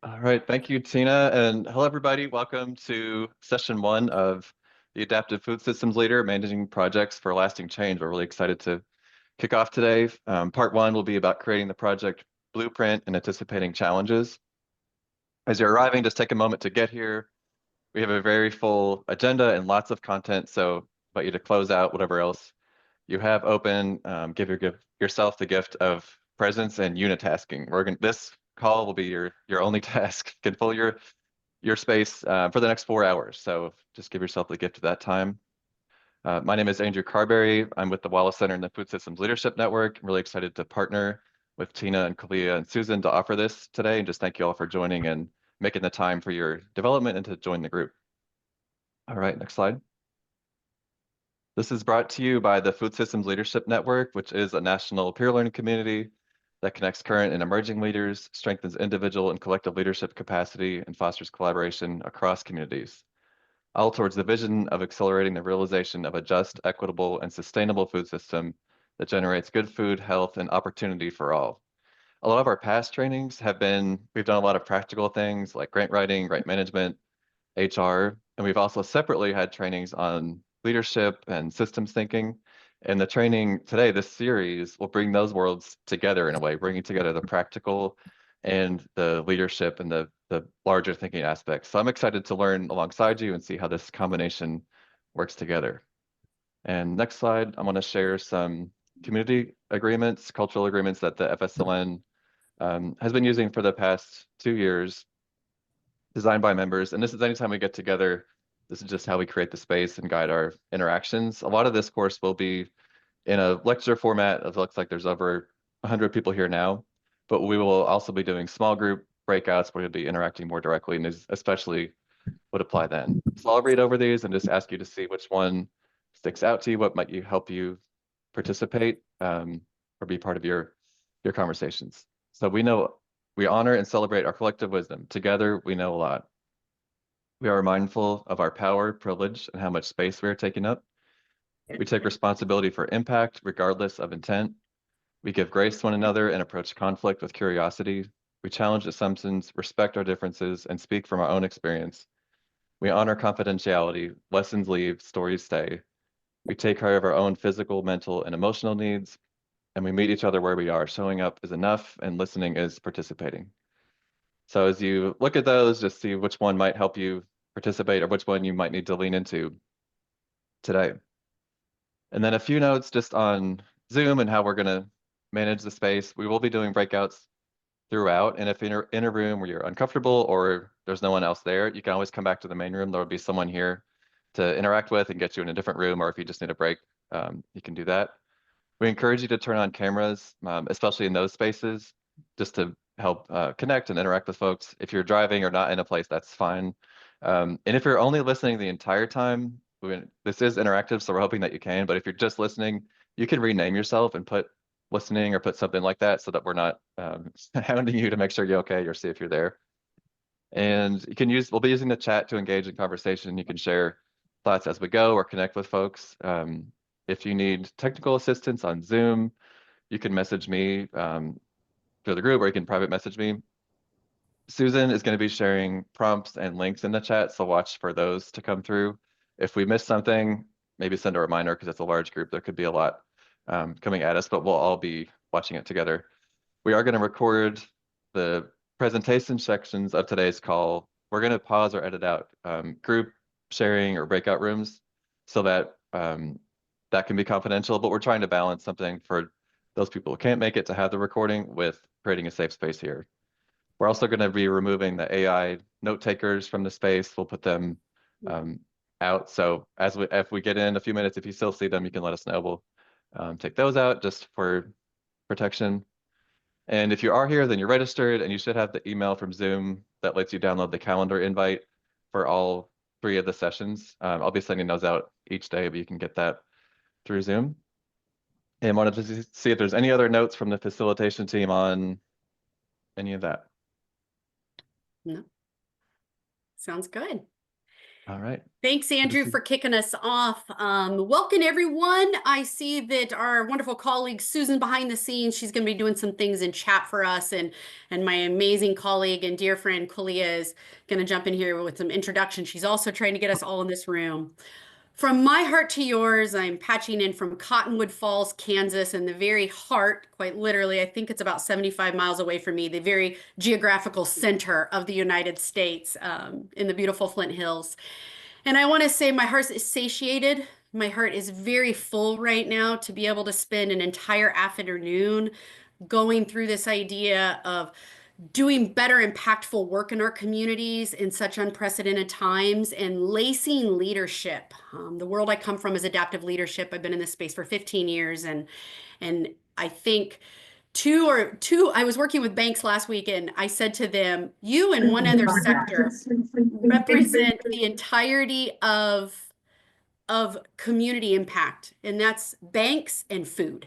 All right, thank you, Tina, and hello, everybody. Welcome to session 1 of the Adaptive Food Systems Leader, Managing Projects for Lasting Change. We're really excited to kick off today. Part 1 will be about creating the project blueprint and anticipating challenges. As you're arriving, just take a moment to get here. We have a very full agenda and lots of content, so I invite you to close out whatever else you have open. Give yourself the gift of presence and unitasking. This call will be your only task. You can fill your space for the next 4 hours. So just give yourself the gift of that time. My name is Andrew Carberry. I'm with the Wallace Center and the Food Systems Leadership Network. I'm really excited to partner with Tina and Kalia and Susan to offer this today. And just thank you all for joining and making the time for your development and to join the group. All right, next slide. This is brought to you by the Food Systems Leadership Network, which is a national peer learning community that connects current and emerging leaders, strengthens individual and collective leadership capacity, and fosters collaboration across communities, all towards the vision of accelerating the realization of a just, equitable, and sustainable food system that generates good food, health, and opportunity for all. A lot of our past trainings we've done a lot of practical things like grant writing, grant management, HR, and we've also separately had trainings on leadership and systems thinking. And the training today, this series, will bring those worlds together in a way, bringing together the practical and the leadership and the larger thinking aspects. So I'm excited to learn alongside you and see how this combination works together. And next slide, I want to share some community agreements, cultural agreements that the FSLN has been using for the past 2 years, designed by members. And this is anytime we get together, this is just how we create the space and guide our interactions. A lot of this course will be in a lecture format. It looks like there's over 100 people here now, but we will also be doing small group breakouts where you'll be interacting more directly, and this especially would apply then. So I'll read over these and just ask you to see which one sticks out to you, what might help you participate or be part of your conversations. So we honor and celebrate our collective wisdom. Together, we know a lot. We are mindful of our power, privilege, and how much space we are taking up. We take responsibility for impact, regardless of intent. We give grace to one another and approach conflict with curiosity. We challenge assumptions, respect our differences, and speak from our own experience. We honor confidentiality. Lessons leave, stories stay. We take care of our own physical, mental, and emotional needs, and we meet each other where we are. Showing up is enough, and listening is participating. So as you look at those, just see which one might help you participate or which one you might need to lean into today. And then a few notes just on Zoom and how we're going to manage the space. We will be doing breakouts throughout. And if you're in a room where you're uncomfortable or there's no one else there, you can always come back to the main room. There will be someone here to interact with and get you in a different room, or if you just need a break, you can do that. We encourage you to turn on cameras, especially in those spaces, just to help connect and interact with folks. If you're driving or not in a place, that's fine. And if you're only listening the entire time, this is interactive, so we're hoping that you can, but if you're just listening, you can rename yourself and put listening or put something like that so that we're not hounding you to make sure you're okay or see if you're there. And we'll be using the chat to engage in conversation. You can share thoughts as we go or connect with folks. If you need technical assistance on Zoom, you can message me through the group, or you can private message me. Susan is going to be sharing prompts and links in the chat, so watch for those to come through. If we miss something, maybe send a reminder, because it's a large group. There could be a lot coming at us, but we'll all be watching it together. We are going to record the presentation sections of today's call. We're going to pause or edit out group sharing or breakout rooms so that that can be confidential, but we're trying to balance something for those people who can't make it to have the recording with creating a safe space here. We're also going to be removing the AI note takers from the space. We'll put them out. So if we get in a few minutes, if you still see them, you can let us know. We'll take those out just for protection. And if you are here, then you're registered, and you should have the email from Zoom that lets you download the calendar invite for all 3 of the sessions. I'll be sending those out each day, but you can get that through Zoom. And wanted to see if there's any other notes from the facilitation team on any of that. No. Sounds good. All right. Thanks, Good to Andrew, see for you. kicking us off. Welcome, everyone. I see that our wonderful colleague Susan behind the scenes, she's going to be doing some things in chat for us, and my amazing colleague and dear friend Kalia is going to jump in here with some introduction. She's also trying to get us all in this room. From my heart to yours, I'm patching in from Cottonwood Falls, Kansas, in the very heart, quite literally, I think it's about 75 miles away from me, the very geographical center of the United States, in the beautiful Flint Hills. And I want to say my heart is satiated. My heart is very full right now to be able to spend an entire afternoon going through this idea of doing better, impactful work in our communities in such unprecedented times and lacing leadership. The world I come from is adaptive leadership. I've been in this space for 15 years, and I think I was working with banks last week, and I said to them, you and one other sector represent the entirety of community impact, and that's banks and food.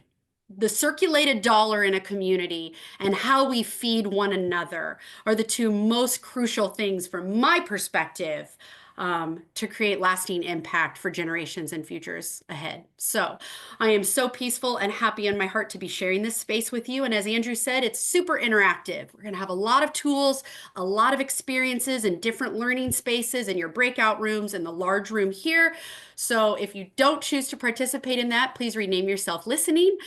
The circulated dollar in a community and how we feed one another are the two most crucial things from my perspective, to create lasting impact for generations and futures ahead. So I am so peaceful and happy in my heart to be sharing this space with you. And as Andrew said, it's super interactive. We're going to have a lot of tools, a lot of experiences in different learning spaces in your breakout rooms in the large room here. So if you don't choose to participate in that, please rename yourself listening.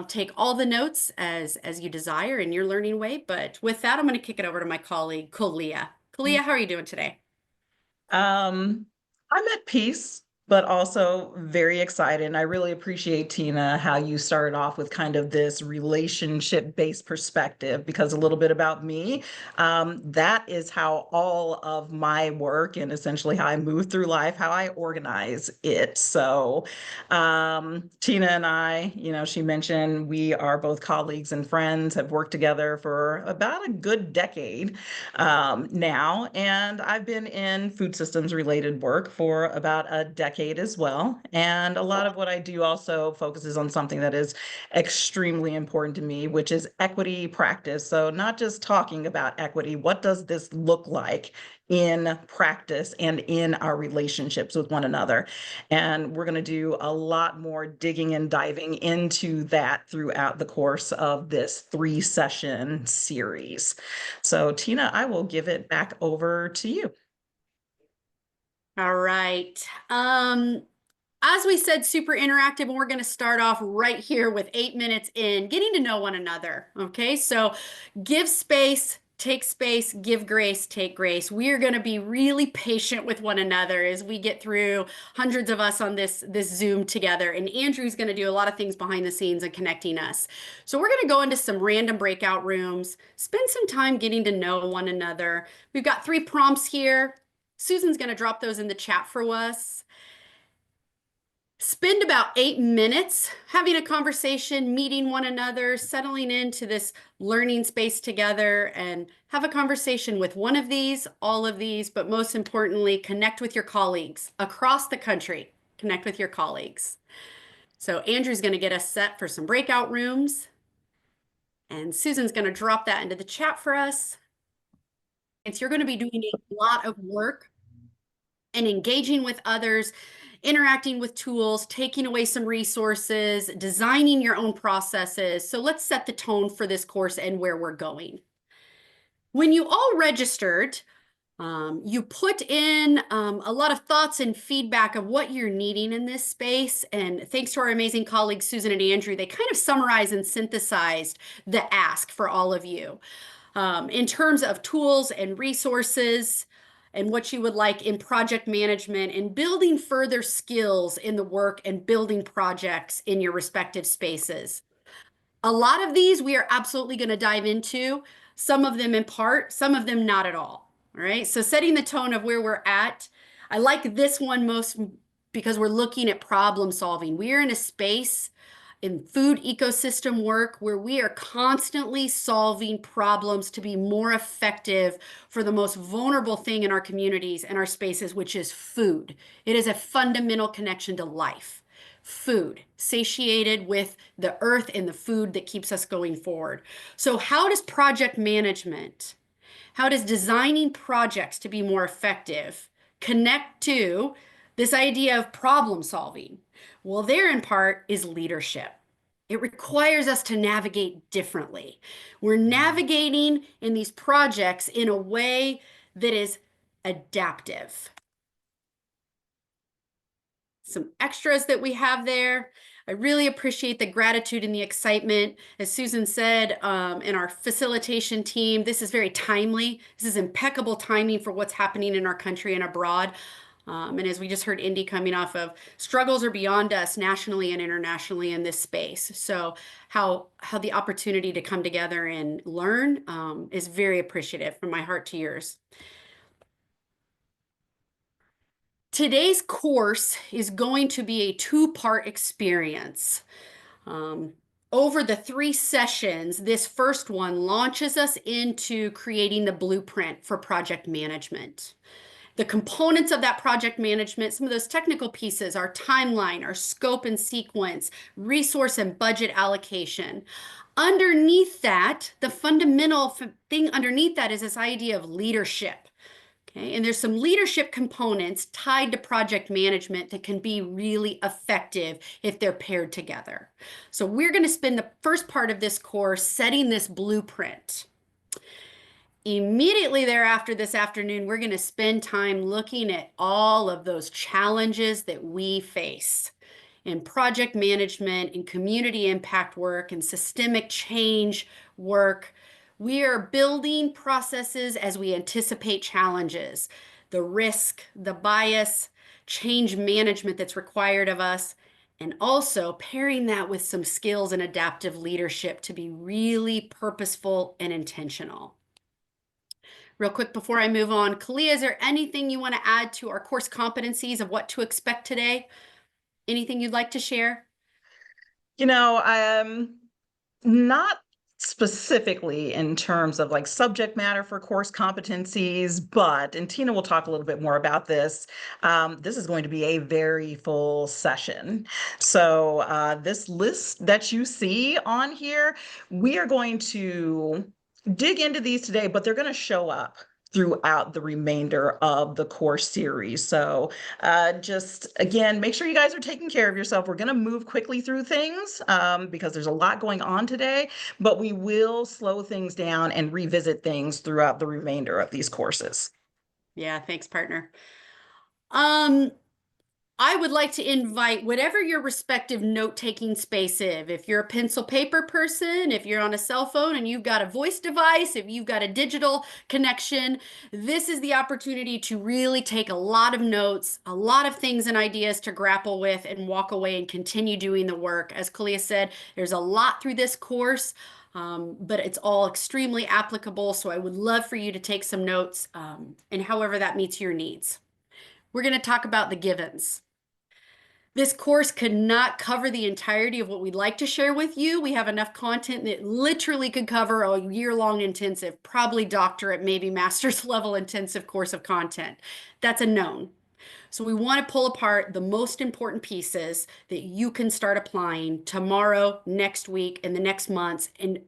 Take all the notes as you desire in your learning way. But with that, I'm going to kick it over to my colleague, Kalia. Kalia, how are you doing today? Um, I'm at peace, but also very excited. And I really appreciate, Tina, how you started off with kind of this relationship-based perspective, because a little bit about me, that is how all of my work and essentially how I move through life, how I organize it. So Tina and I, she mentioned we are both colleagues and friends, have worked together for about a good decade now. And I've been in food systems related work for about a decade as well. And a lot of what I do also focuses on something that is extremely important to me, which is equity practice. So not just talking about equity, what does this look like in practice and in our relationships with one another? And we're going to do a lot more digging and diving into that throughout the course of this 3-session series. So, Tina, I will give it back over to you. All right. As we said, super interactive, and we're going to start off right here with 8 minutes in, getting to know one another. Okay, so give space, give grace, take grace. We are going to be really patient with one another as we get through hundreds of us on this Zoom together. And Andrew's going to do a lot of things behind the scenes and connecting us. So we're going to go into some random breakout rooms, spend some time getting to know one another. We've got 3 prompts here. Susan's going to drop those in the chat for us. Spend about 8 minutes having a conversation, meeting one another, settling into this learning space together, and have a conversation with one of these, all of these, but most importantly, connect with your colleagues across the country. Connect with your colleagues. So Andrew's going to get us set for some breakout rooms, and Susan's going to drop that into the chat for us. And so you're going to be doing a lot of work and engaging with others, interacting with tools, taking away some resources, designing your own processes. So let's set the tone for this course and where we're going. When you all registered, you put in a lot of thoughts and feedback of what you're needing in this space. And thanks to our amazing colleagues, Susan and Andrew, they kind of summarized and synthesized the ask for all of you in terms of tools and resources and what you would like in project management and building further skills in the work and building projects in your respective spaces. A lot of these we are absolutely going to dive into, some of them in part, some of them not at all. All right. So setting the tone of where we're at. I like this one most because we're looking at problem solving. We are in a space in food ecosystem work where we are constantly solving problems to be more effective for the most vulnerable thing in our communities and our spaces, which is food. It is a fundamental connection to life. Food, satiated with the earth and the food that keeps us going forward. So how does project management, how does designing projects to be more effective connect to this idea of problem solving. Well, therein part is leadership. It requires us to navigate differently. We're navigating in these projects in a way that is adaptive. Some extras that we have there. I really appreciate the gratitude and the excitement. As Susan said, in our facilitation team, this is very timely. This is impeccable timing for what's happening in our country and abroad. And as we just heard Indy coming off of, struggles are beyond us nationally and internationally in this space. So how the opportunity to come together and learn is very appreciative, from my heart to yours. Today's course is going to be a two-part experience. Over the 3 sessions, this first one launches us into creating the blueprint for project management. The components of that project management, some of those technical pieces, our timeline, our scope and sequence, resource and budget allocation. Underneath that, the fundamental thing underneath that is this idea of leadership. Okay, and there's some leadership components tied to project management that can be really effective if they're paired together. So we're going to spend the first part of this course setting this blueprint. Immediately thereafter this afternoon, we're going to spend time looking at all of those challenges that we face in project management, in community impact work, and systemic change work. We are building processes as we anticipate challenges, the risk, the bias, change management that's required of us, and also pairing that with some skills and adaptive leadership to be really purposeful and intentional. Real quick before I move on, Kalia, is there anything you want to add to our course competencies of what to expect today? Anything you'd like to share? Not specifically in terms of like subject matter for course competencies, but, and Tina will talk a little bit more about this, this is going to be a very full session. So this list that you see on here, we are going to dig into these today, but they're going to show up throughout the remainder of the course series. So just again, make sure you guys are taking care of yourself. We're going to move quickly through things because there's a lot going on today, but we will slow things down and revisit things throughout the remainder of these courses. Yeah, thanks, partner. I would like to invite whatever your respective note-taking space is. If you're a pencil paper person, if you're on a cell phone and you've got a voice device, if you've got a digital connection, this is the opportunity to really take a lot of notes, a lot of things and ideas to grapple with and walk away and continue doing the work. As Kalia said, there's a lot through this course, but it's all extremely applicable. So I would love for you to take some notes and however that meets your needs. We're going to talk about the givens. This course could not cover the entirety of what we'd like to share with you. We have enough content that literally could cover a year-long intensive, probably doctorate, maybe master's level intensive course of content. That's a known. So we want to pull apart the most important pieces that you can start applying tomorrow, next week, and the next months, and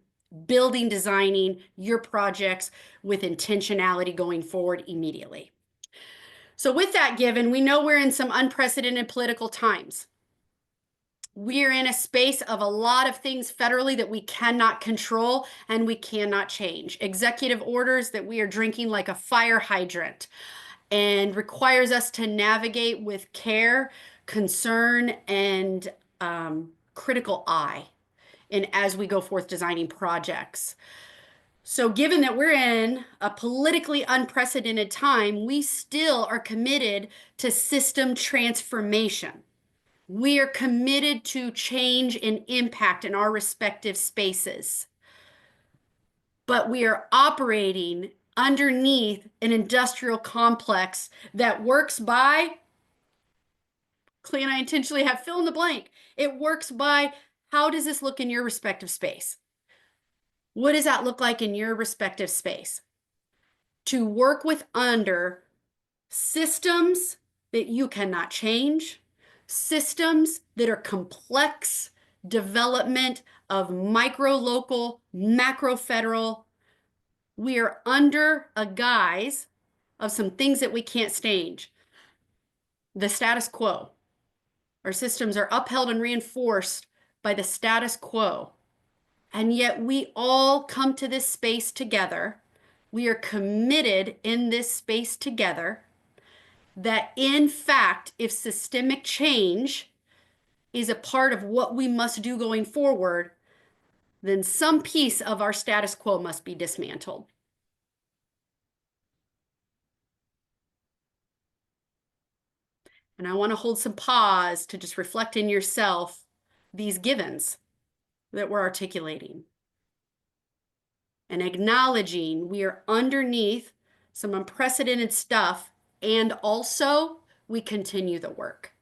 building, designing your projects with intentionality going forward immediately. So with that given, we know we're in some unprecedented political times. We are in a space of a lot of things federally that we cannot control and we cannot change. Executive orders that we are drinking like a fire hydrant and requires us to navigate with care, concern, and critical eye and as we go forth designing projects. So given that we're in a politically unprecedented time, we still are committed to system transformation. We are committed to change and impact in our respective spaces. But we are operating underneath an industrial complex that works by, Clay and I intentionally have fill in the blank. It works by, how does this look in your respective space? What does that look like in your respective space? To work with under systems that you cannot change, systems that are complex development of micro local, macro federal. We are under a guise of some things that we can't change. the status quo. Our systems are upheld and reinforced by the status quo. And yet we all come to this space together. We are committed in this space together that, in fact, if systemic change is a part of what we must do going forward, then some piece of our status quo must be dismantled. And I want to hold some pause to just reflect in yourself these givens that we're articulating and acknowledging we are underneath some unprecedented stuff, and also we continue the work.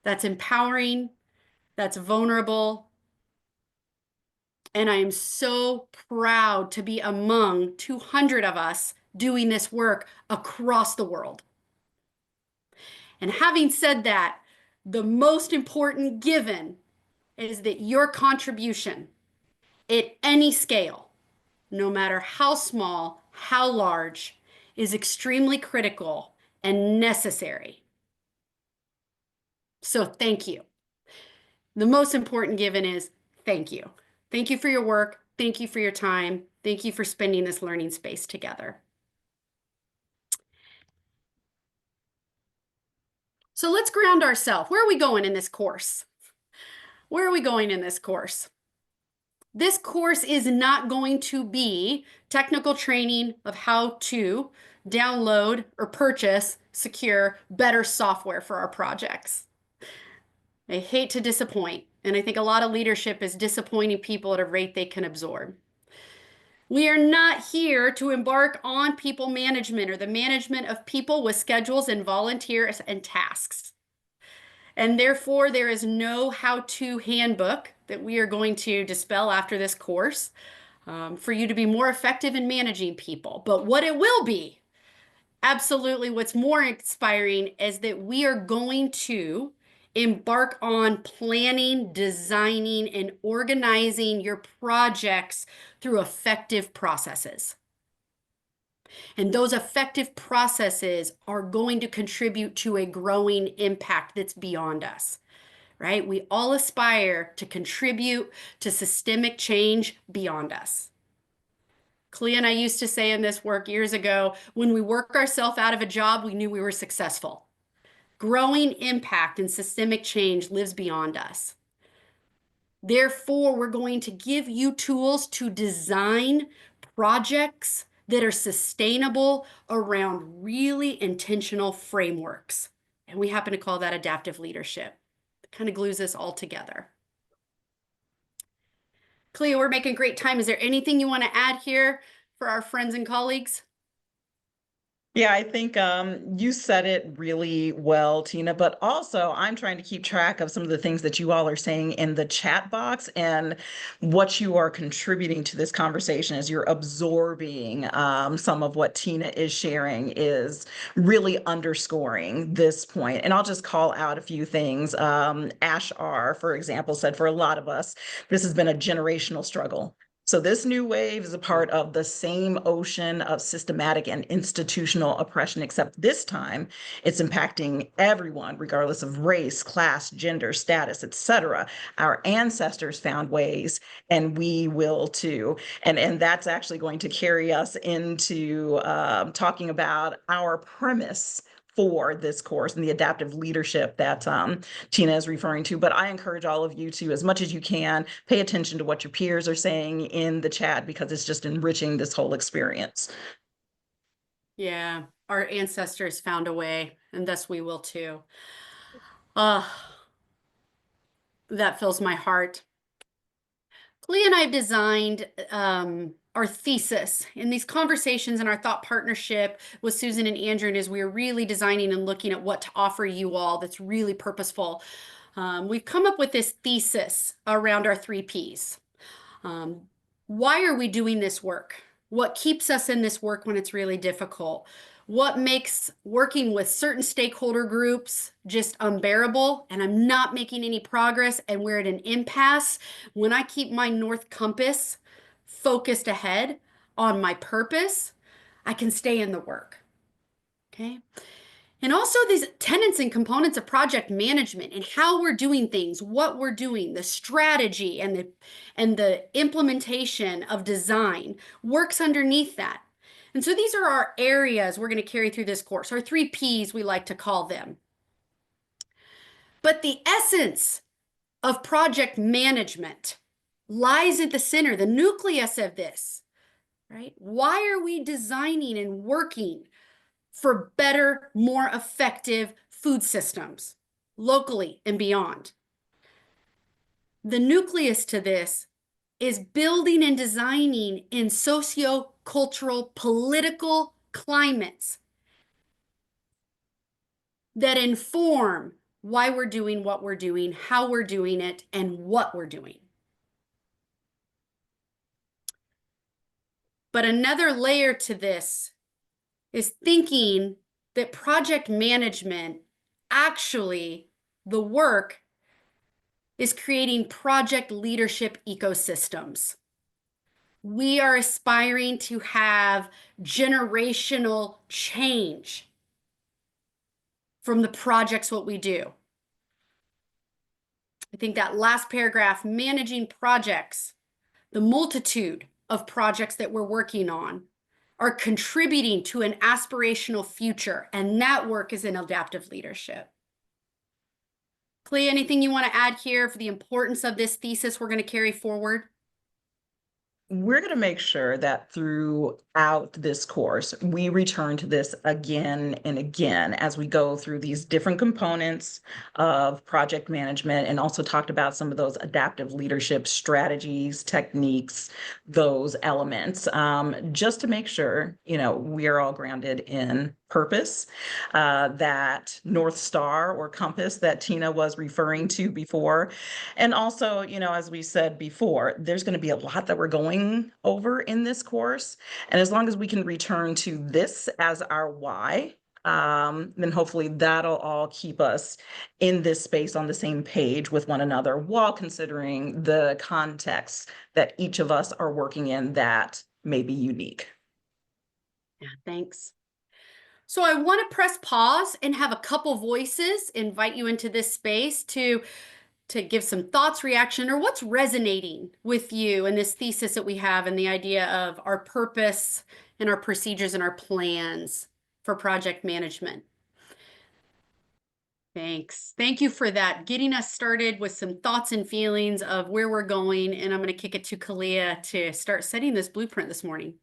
That's empowering, that's vulnerable, and I am so proud to be among 200 of us doing this work across the world. And having said that, the most important given is that your contribution at any scale, no matter how small, how large, is extremely critical and necessary. So thank you. The most important given is thank you. Thank you for your work. Thank you for your time. Thank you for spending this learning space together. So let's ground ourselves. Where are we going in this course? Where are we going in this course? This course is not going to be technical training of how to download or purchase, secure better software for our projects. I hate to disappoint, and I think a lot of leadership is disappointing people at a rate they can absorb. We are not here to embark on people management or the management of people with schedules and volunteers and tasks. And therefore, there is no how-to handbook that we are going to dispel after this course for you to be more effective in managing people. But what it will be, absolutely what's more inspiring, is that we are going to embark on planning, designing, and organizing your projects through effective processes. And those effective processes are going to contribute to a growing impact that's beyond us, right? We all aspire to contribute to systemic change beyond us. Clea and I used to say in this work years ago, when we work ourselves out of a job, we knew we were successful. Growing impact and systemic change lives beyond us. Therefore, we're going to give you tools to design projects that are sustainable around really intentional frameworks. And we happen to call that adaptive leadership. It kind of glues this all together. Clea, we're making great time. Is there anything you want to add here for our friends and colleagues? Yeah, I think you said it really well, Tina, but also I'm trying to keep track of some of the things that you all are saying in the chat box and what you are contributing to this conversation as you're absorbing some of what Tina is sharing is really underscoring this point. And I'll just call out a few things. Ash R, for example, said for a lot of us, this has been a generational struggle. So this new wave is a part of the same ocean of systematic and institutional oppression, except this time it's impacting everyone, regardless of race, class, gender, status, etc. Our ancestors found ways, and we will too. And that's actually going to carry us into talking about our premise for this course and the adaptive leadership that Tina is referring to. But I encourage all of you to, as much as you can, pay attention to what your peers are saying in the chat, because it's just enriching this whole experience. Yeah, our ancestors found a way, and thus we will too. That fills my heart. Clea and I have designed our thesis in these conversations and our thought partnership with Susan and Andrew, and as we are really designing and looking at what to offer you all that's really purposeful. We've come up with this thesis around our 3 Ps. Why are we doing this work? What keeps us in this work when it's really difficult? What makes working with certain stakeholder groups just unbearable, and I'm not making any progress and we're at an impasse? When I keep my North Compass focused ahead on my purpose, I can stay in the work, okay? And also these tenets and components of project management and how we're doing things, what we're doing, the strategy and the implementation of design works underneath that. And so these are our areas we're going to carry through this course, our 3 Ps we like to call them. But the essence of project management lies at the center, the nucleus of this, right? Why are we designing and working for better, more effective food systems locally and beyond? The nucleus to this is building and designing in socio-cultural, political climates that inform why we're doing what we're doing, how we're doing it, and what we're doing. But another layer to this is thinking that project management, actually, the work is creating project leadership ecosystems. We are aspiring to have generational change from the projects what we do. I think that last paragraph, managing projects, the multitude of projects that we're working on are contributing to an aspirational future, and that work is in adaptive leadership. Clea, anything you want to add here for the importance of this thesis we're going to carry forward? We're going to make sure that throughout this course, we return to this again and again as we go through these different components of project management, and also talked about some of those adaptive leadership strategies, techniques, those elements, just to make sure, we are all grounded in purpose, that North Star or compass that Tina was referring to before. And also, as we said before, there's going to be a lot that we're going over in this course. And as long as we can return to this as our why, then hopefully that'll all keep us in this space on the same page with one another, while considering the context that each of us are working in that may be unique. Yeah, thanks. So I want to press pause and have a couple voices invite you into this space to give some thoughts, reaction, or what's resonating with you in this thesis that we have, and the idea of our purpose and our procedures and our plans for project management. Thanks. Thank you for that. Getting us started with some thoughts and feelings of where we're going. And I'm going to kick it to Kalia to start setting this blueprint this morning.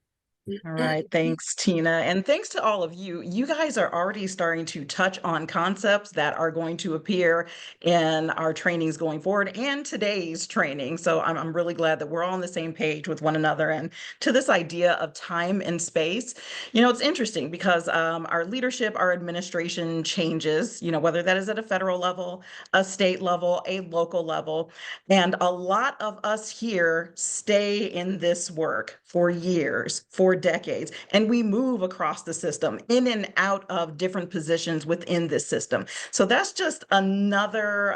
All right. Thanks, Tina. And thanks to all of you. You guys are already starting to touch on concepts that are going to appear in our trainings going forward and today's training. So I'm really glad that we're all on the same page with one another. And to this idea of time and space, it's interesting because our leadership, our administration changes, whether that is at a federal level, a state level, a local level. And a lot of us here stay in this work for years, for decades, and we move across the system in and out of different positions within this system. So that's just another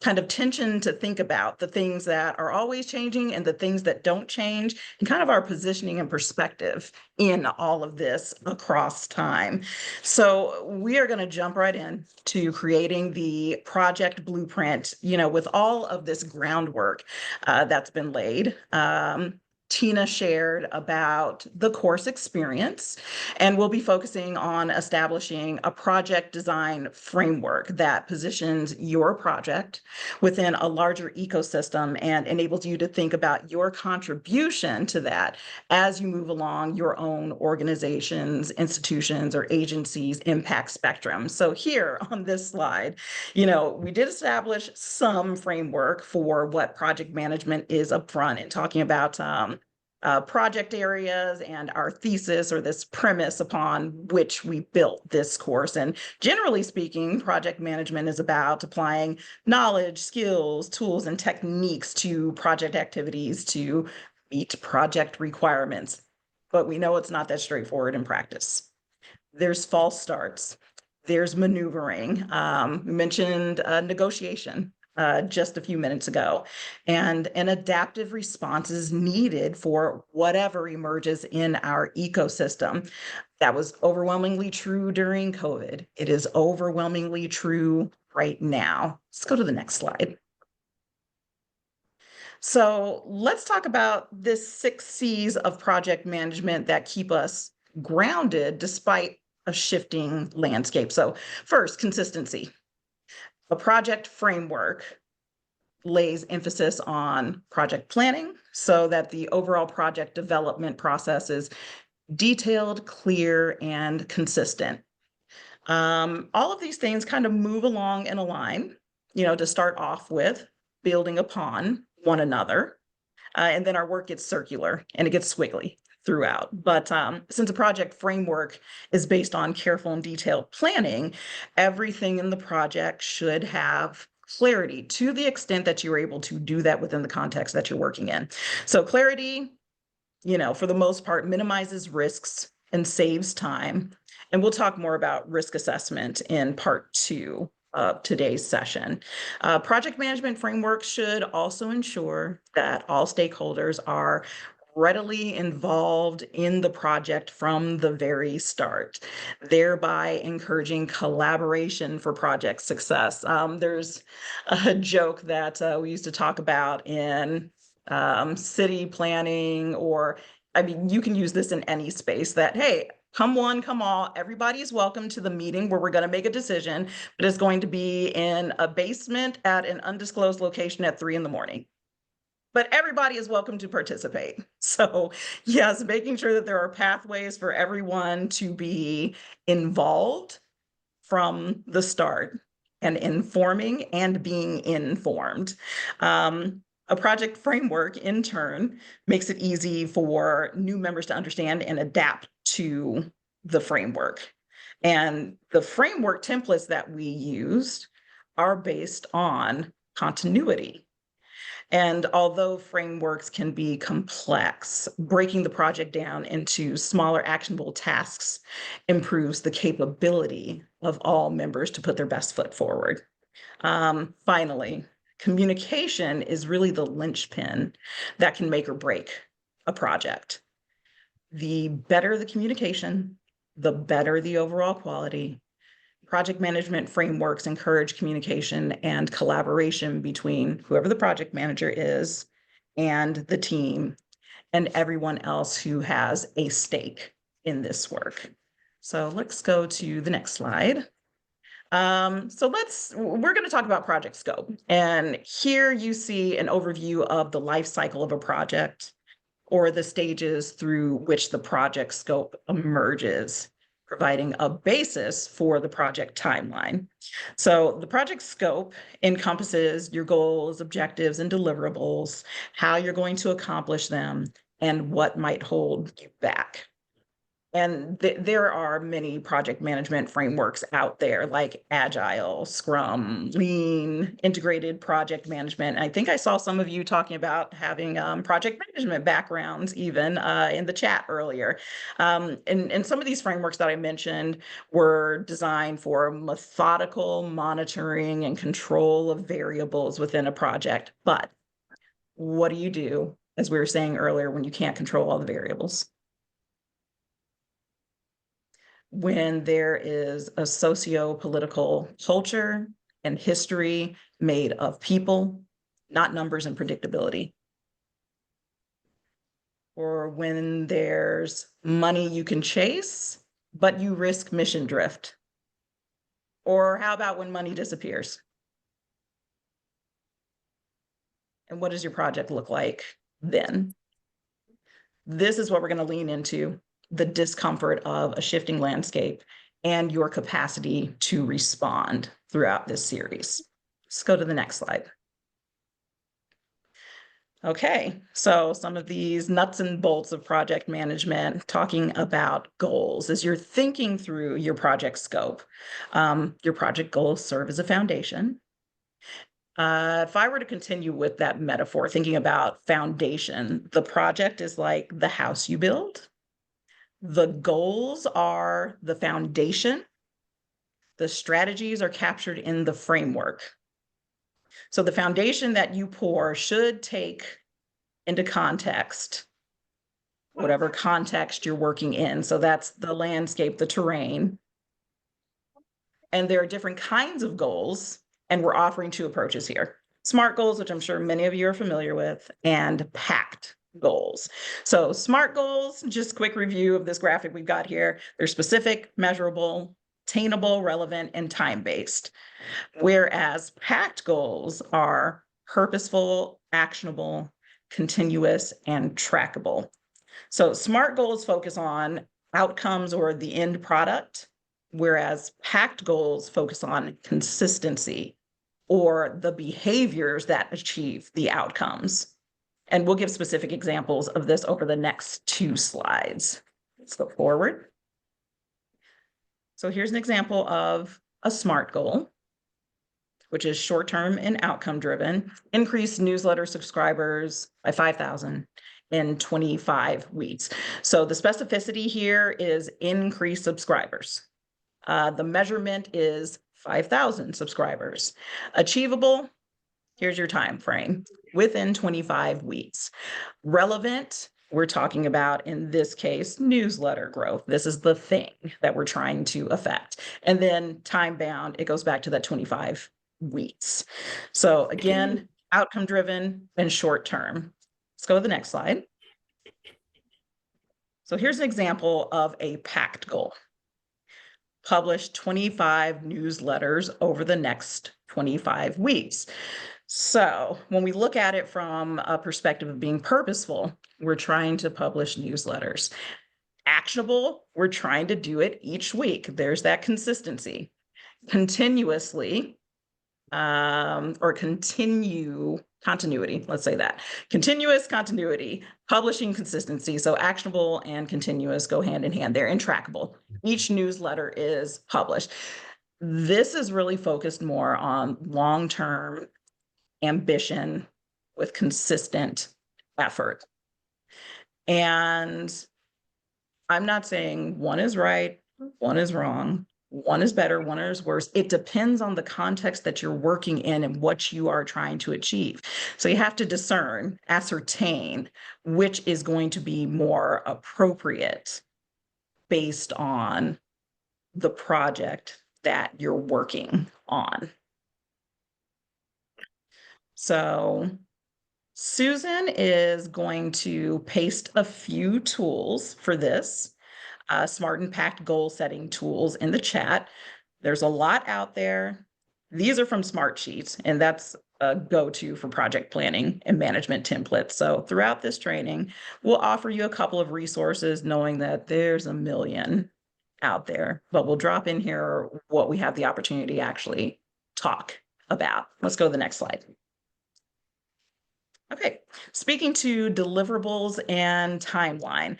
kind of tension to think about, the things that are always changing and the things that don't change, and kind of our positioning and perspective in all of this across time. So we are going to jump right in to creating the project blueprint, with all of this groundwork that's been laid. Tina shared about the course experience, and we'll be focusing on establishing a project design framework that positions your project within a larger ecosystem and enables you to think about your contribution to that as you move along your own organizations, institutions, or agencies' impact spectrum. So here on this slide, we did establish some framework for what project management is upfront, and talking about project areas and our thesis, or this premise upon which we built this course. And generally speaking, project management is about applying knowledge, skills, tools, and techniques to project activities to meet project requirements. But we know it's not that straightforward in practice. There's false starts. There's maneuvering. We mentioned negotiation. just a few minutes ago. And an adaptive response is needed for whatever emerges in our ecosystem. That was overwhelmingly true during COVID. It is overwhelmingly true right now. Let's go to the next slide. So let's talk about this 6 C's of project management that keep us grounded despite a shifting landscape. So first, consistency. A project framework lays emphasis on project planning so that the overall project development process is detailed, clear, and consistent. All of these things kind of move along in a line, to start off with, building upon one another. And then our work gets circular and it gets squiggly throughout. But since a project framework is based on careful and detailed planning, everything in the project should have clarity to the extent that you're able to do that within the context that you're working in. So clarity, for the most part, minimizes risks and saves time. And we'll talk more about risk assessment in part 2 of today's session. Project management framework should also ensure that all stakeholders are readily involved in the project from the very start, thereby encouraging collaboration for project success. There's a joke that we used to talk about in city planning, or you can use this in any space, that, hey, come one, come all, everybody is welcome to the meeting where we're going to make a decision, but it's going to be in a basement at an undisclosed location at 3 a.m. But everybody is welcome to participate. So yes, making sure that there are pathways for everyone to be involved from the start, and informing and being informed. A project framework, in turn, makes it easy for new members to understand and adapt to the framework. And the framework templates that we used are based on continuity. And although frameworks can be complex, breaking the project down into smaller actionable tasks improves the capability of all members to put their best foot forward. Finally, communication is really the linchpin that can make or break a project. The better the communication, the better the overall quality. Project management frameworks encourage communication and collaboration between whoever the project manager is and the team and everyone else who has a stake in this work. So let's go to the next slide. We're going to talk about project scope. And here you see an overview of the life cycle of a project, or the stages through which the project scope emerges, providing a basis for the project timeline. So the project scope encompasses your goals, objectives, and deliverables, how you're going to accomplish them, and what might hold you back. And there are many project management frameworks out there, like Agile, Scrum, Lean, integrated project management. I think I saw some of you talking about having project management backgrounds even in the chat earlier. And some of these frameworks that I mentioned were designed for methodical monitoring and control of variables within a project. But what do you do, as we were saying earlier, when you can't control all the variables? When there is a socio-political culture and history made of people, not numbers and predictability. Or when there's money you can chase, but you risk mission drift. Or how about when money disappears? And what does your project look like then? This is what we're going to lean into: the discomfort of a shifting landscape and your capacity to respond throughout this series. Let's go to the next slide. Okay, so some of these nuts and bolts of project management, talking about goals. As you're thinking through your project scope, your project goals serve as a foundation. If I were to continue with that metaphor, thinking about foundation, the project is like the house you build. The goals are the foundation. The strategies are captured in the framework. So the foundation that you pour should take into context whatever context you're working in. So that's the landscape, the terrain. And there are different kinds of goals, and we're offering two approaches here. SMART goals, which I'm sure many of you are familiar with, and PACT goals. So SMART goals, just quick review of this graphic we've got here. They're specific, measurable, attainable, relevant, and time-based. Whereas PACT goals are purposeful, actionable, continuous, and trackable. So SMART goals focus on outcomes or the end product, whereas PACT goals focus on consistency or the behaviors that achieve the outcomes. And we'll give specific examples of this over the next 2 slides. Let's go forward. So here's an example of a SMART goal, which is short-term and outcome-driven. Increase newsletter subscribers by 5,000 in 25 weeks. So the specificity here is increase subscribers. The measurement is 5,000 subscribers. Achievable, here's your time frame, within 25 weeks. Relevant, we're talking about, in this case, newsletter growth. This is the thing that we're trying to affect. And then time bound, it goes back to that 25 weeks. So again, outcome driven and short term. Let's go to the next slide. So here's an example of a PACT goal. Publish 25 newsletters over the next 25 weeks. So when we look at it from a perspective of being purposeful, we're trying to publish newsletters. Actionable, we're trying to do it each week. There's that consistency. Continuously, or continuity, let's say that. Continuous continuity, publishing consistency. So actionable and continuous go hand in hand. They're intrackable. Each newsletter is published. This is really focused more on long-term ambition with consistent effort. And I'm not saying one is right, one is wrong. One is better, one is worse. It depends on the context that you're working in and what you are trying to achieve. So you have to discern, ascertain which is going to be more appropriate based on the project that you're working on. So Susan is going to paste a few tools for this. SMART and PACT goal setting tools in the chat. There's a lot out there. These are from Smart Sheets, and that's a go-to for project planning and management templates. So throughout this training, we'll offer you a couple of resources, knowing that there's a million out there, but we'll drop in here what we have the opportunity to actually talk about. Let's go to the next slide. Okay, speaking to deliverables and timeline.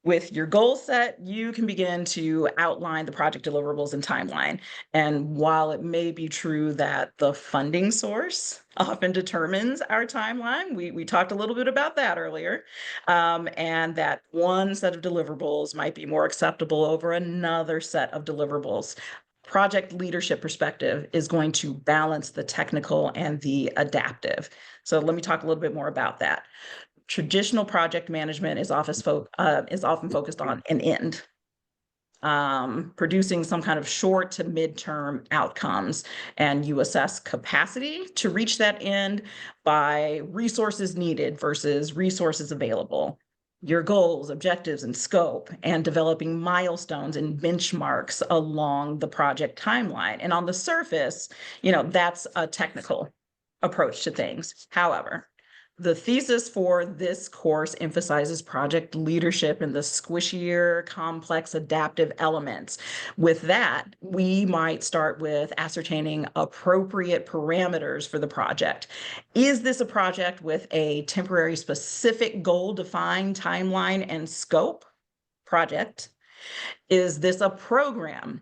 With your goal set, you can begin to outline the project deliverables and timeline. And while it may be true that the funding source often determines our timeline, we talked a little bit about that earlier, and that one set of deliverables might be more acceptable over another set of deliverables. Project leadership perspective is going to balance the technical and the adaptive. So let me talk a little bit more about that. Traditional project management is often focused on an end, producing some kind of short to midterm outcomes, and you assess capacity to reach that end by resources needed versus resources available, your goals, objectives, and scope, and developing milestones and benchmarks along the project timeline. And on the surface, that's a technical approach to things. However, the thesis for this course emphasizes project leadership and the squishier, complex, adaptive elements. With that, we might start with ascertaining appropriate parameters for the project. Is this a project with a temporary specific goal-defined timeline and scope project? Is this a program,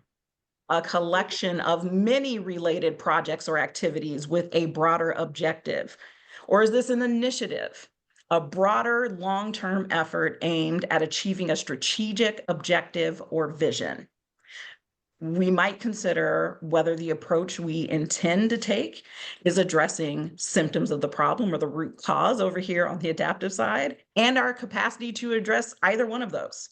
a collection of many related projects or activities with a broader objective? Or is this an initiative, a broader long-term effort aimed at achieving a strategic objective or vision? we might consider whether the approach we intend to take is addressing symptoms of the problem or the root cause over here on the adaptive side, and our capacity to address either one of those.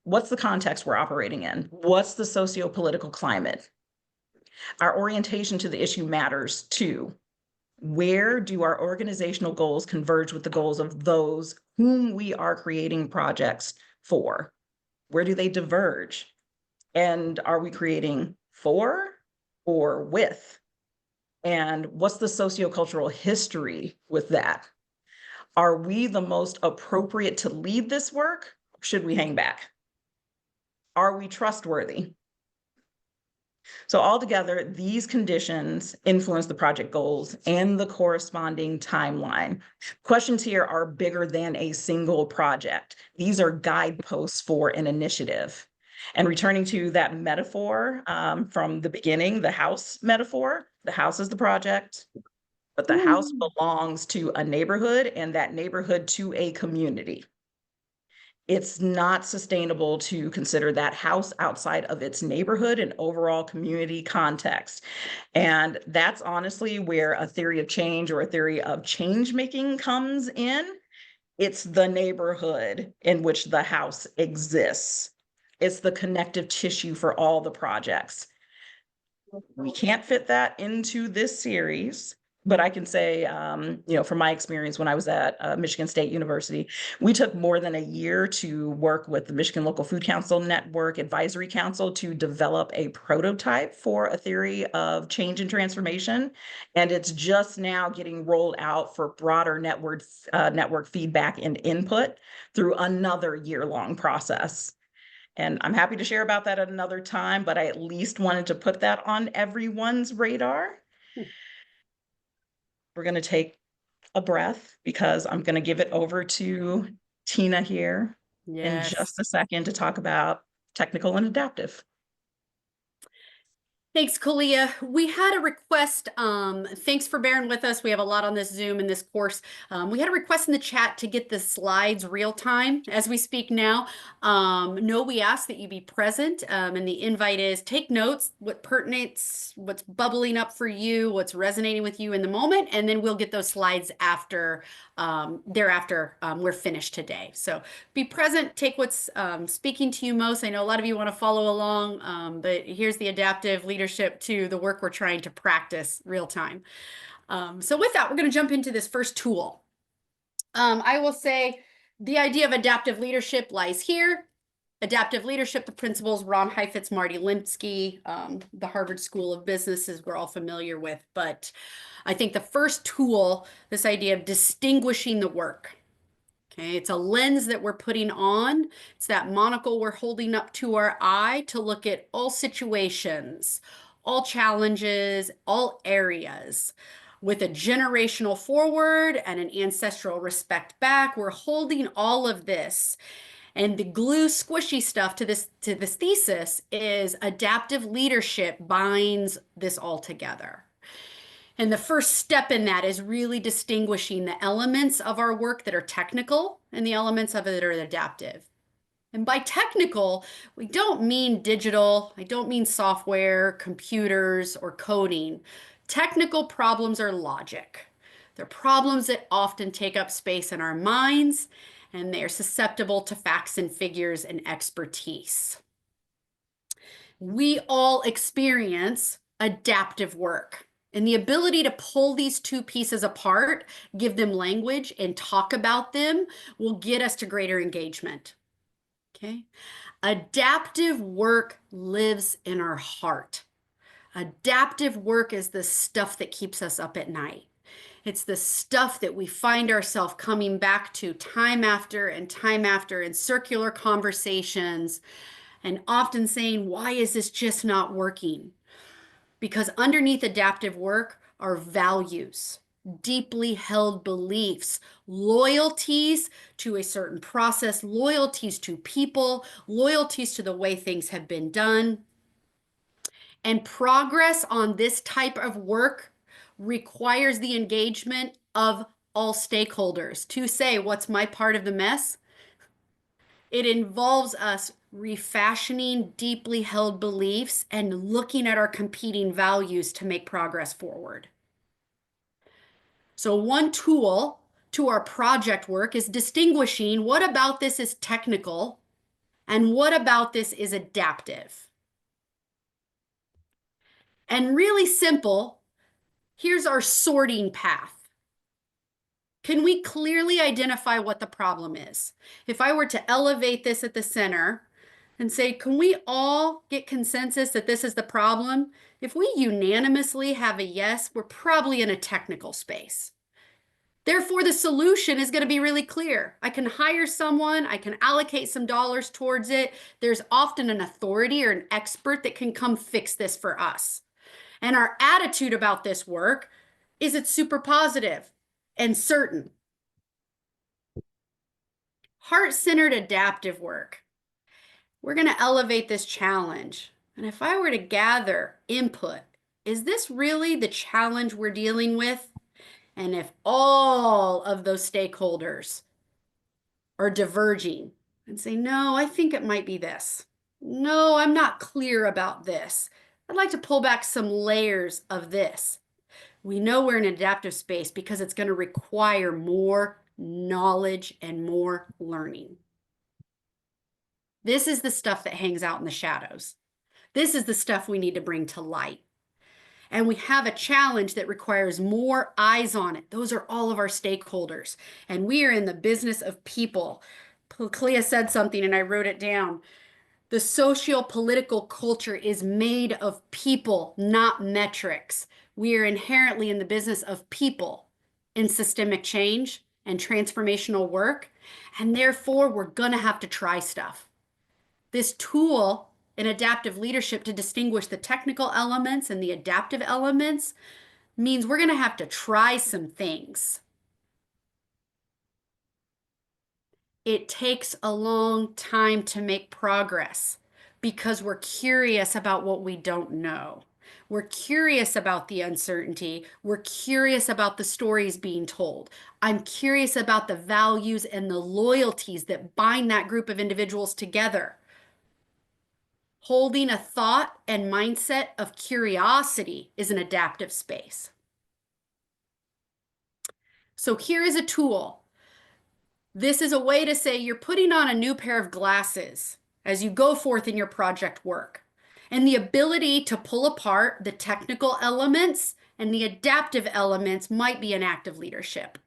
What's the context we're operating in? What's the socio-political climate? Our orientation to the issue matters too. Where do our organizational goals converge with the goals of those whom we are creating projects for? Where do they diverge? And are we creating for or with? And what's the sociocultural history with that? Are we the most appropriate to lead this work? Or should we hang back? Are we trustworthy? So altogether, these conditions influence the project goals and the corresponding timeline. Questions here are bigger than a single project. These are guideposts for an initiative. And returning to that metaphor from the beginning, the house metaphor, the house is the project, but the house belongs to a neighborhood and that neighborhood to a community. It's not sustainable to consider that house outside of its neighborhood and overall community context. And that's honestly where a theory of change or a theory of change making comes in. It's the neighborhood in which the house exists. It's the connective tissue for all the projects. We can't fit that into this series, but I can say, from my experience when I was at Michigan State University, we took more than a year to work with the Michigan Local Food Council Network Advisory Council to develop a prototype for a theory of change and transformation. And it's just now getting rolled out for broader network feedback and input through another year-long process. And I'm happy to share about that at another time, but I at least wanted to put that on everyone's radar. We're going to take a breath because I'm going to give it over to Tina here in just a second to talk about technical and adaptive. Thanks, Kalia. We had a request. Thanks for bearing with us. We have a lot on this Zoom and this course. We had a request in the chat to get the slides real time as we speak now. No, we ask that you be present. And the invite is take notes, what pertinates, what's bubbling up for you, what's resonating with you in the moment, and then we'll get those slides after thereafter we're finished today. So be present, take what's speaking to you most. I know a lot of you want to follow along, but here's the adaptive leadership to the work we're trying to practice real time. So with that, we're going to jump into this first tool. I will say the idea of adaptive leadership lies here. Adaptive leadership, the principles, Ron Heifetz, Marty Linsky, the Harvard School of Business is we're all familiar with, but I think the first tool, this idea of distinguishing the work. Okay, it's a lens that we're putting on. It's that monocle we're holding up to our eye to look at all situations, all challenges, all areas. With a generational forward and an ancestral respect back, we're holding all of this. And the glue squishy stuff to this thesis is adaptive leadership binds this all together. And the first step in that is really distinguishing the elements of our work that are technical and the elements of it that are adaptive. And by technical, we don't mean digital, I don't mean software, computers, or coding. Technical problems are logic. They're problems that often take up space in our minds, and they are susceptible to facts and figures and expertise. We all experience adaptive work. And the ability to pull these two pieces apart, give them language, and talk about them will get us to greater engagement. Okay? Adaptive work lives in our heart. Adaptive work is the stuff that keeps us up at night. It's the stuff that we find ourselves coming back to time after in circular conversations, and often saying, why is this just not working? Because underneath adaptive work are values, deeply held beliefs, loyalties to a certain process, loyalties to people, loyalties to the way things have been done. And progress on this type of work requires the engagement of all stakeholders to say, what's my part of the mess? It involves us refashioning deeply held beliefs and looking at our competing values to make progress forward. So one tool to our project work is distinguishing what about this is technical and what about this is adaptive. And really simple, here's our sorting path. Can we clearly identify what the problem is? If I were to elevate this at the center and say, can we all get consensus that this is the problem? If we unanimously have a yes, we're probably in a technical space. Therefore, the solution is going to be really clear. I can hire someone, I can allocate some dollars towards it. There's often an authority or an expert that can come fix this for us. And our attitude about this work is it's super positive and certain. Heart-centered adaptive work. We're going to elevate this challenge. And if I were to gather input, is this really the challenge we're dealing with? And if all of those stakeholders are diverging and say, no, I think it might be this. No, I'm not clear about this. I'd like to pull back some layers of this. We know we're in an adaptive space because it's going to require more knowledge and more learning. This is the stuff that hangs out in the shadows. This is the stuff we need to bring to light. And we have a challenge that requires more eyes on it. Those are all of our stakeholders. And we are in the business of people. Clea said something and I wrote it down. The socio-political culture is made of people, not metrics. We are inherently in the business of people in systemic change and transformational work. And therefore, we're going to have to try stuff. This tool in adaptive leadership to distinguish the technical elements and the adaptive elements means we're going to have to try some things. It takes a long time to make progress because we're curious about what we don't know. We're curious about the uncertainty. We're curious about the stories being told. I'm curious about the values and the loyalties that bind that group of individuals together. Holding a thought and mindset of curiosity is an adaptive space. So here is a tool. This is a way to say you're putting on a new pair of glasses as you go forth in your project work. And the ability to pull apart the technical elements and the adaptive elements might be an act of leadership.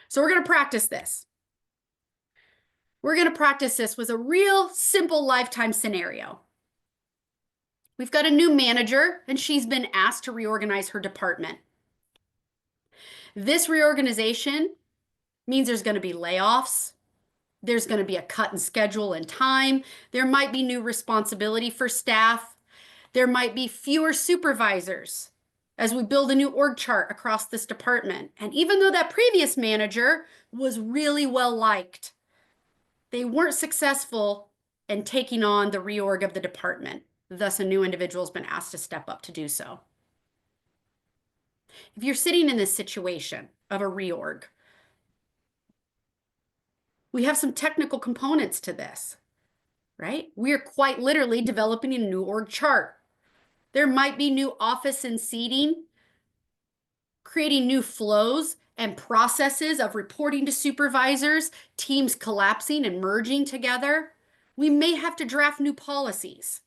So we're going to practice this. We're going to practice this with a real simple lifetime scenario. We've got a new manager, and she's been asked to reorganize her department. This reorganization means there's going to be layoffs. There's going to be a cut in schedule and time. There might be new responsibility for staff. There might be fewer supervisors as we build a new org chart across this department. And even though that previous manager was really well liked, they weren't successful in taking on the reorg of the department. Thus, a new individual has been asked to step up to do so. If you're sitting in this situation of a reorg, we have some technical components to this, right? We are quite literally developing a new org chart. There might be new office and seating, creating new flows and processes of reporting to supervisors, teams collapsing and merging together. We may have to draft new policies.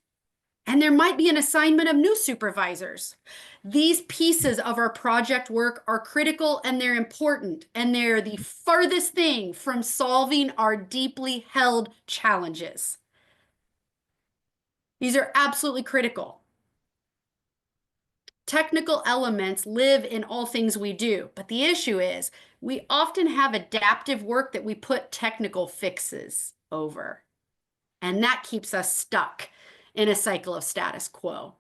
And there might be an assignment of new supervisors. These pieces of our project work are critical and they're important, and they're the farthest thing from solving our deeply held challenges. These are absolutely critical. Technical elements live in all things we do, but the issue is we often have adaptive work that we put technical fixes over, and that keeps us stuck in a cycle of status quo.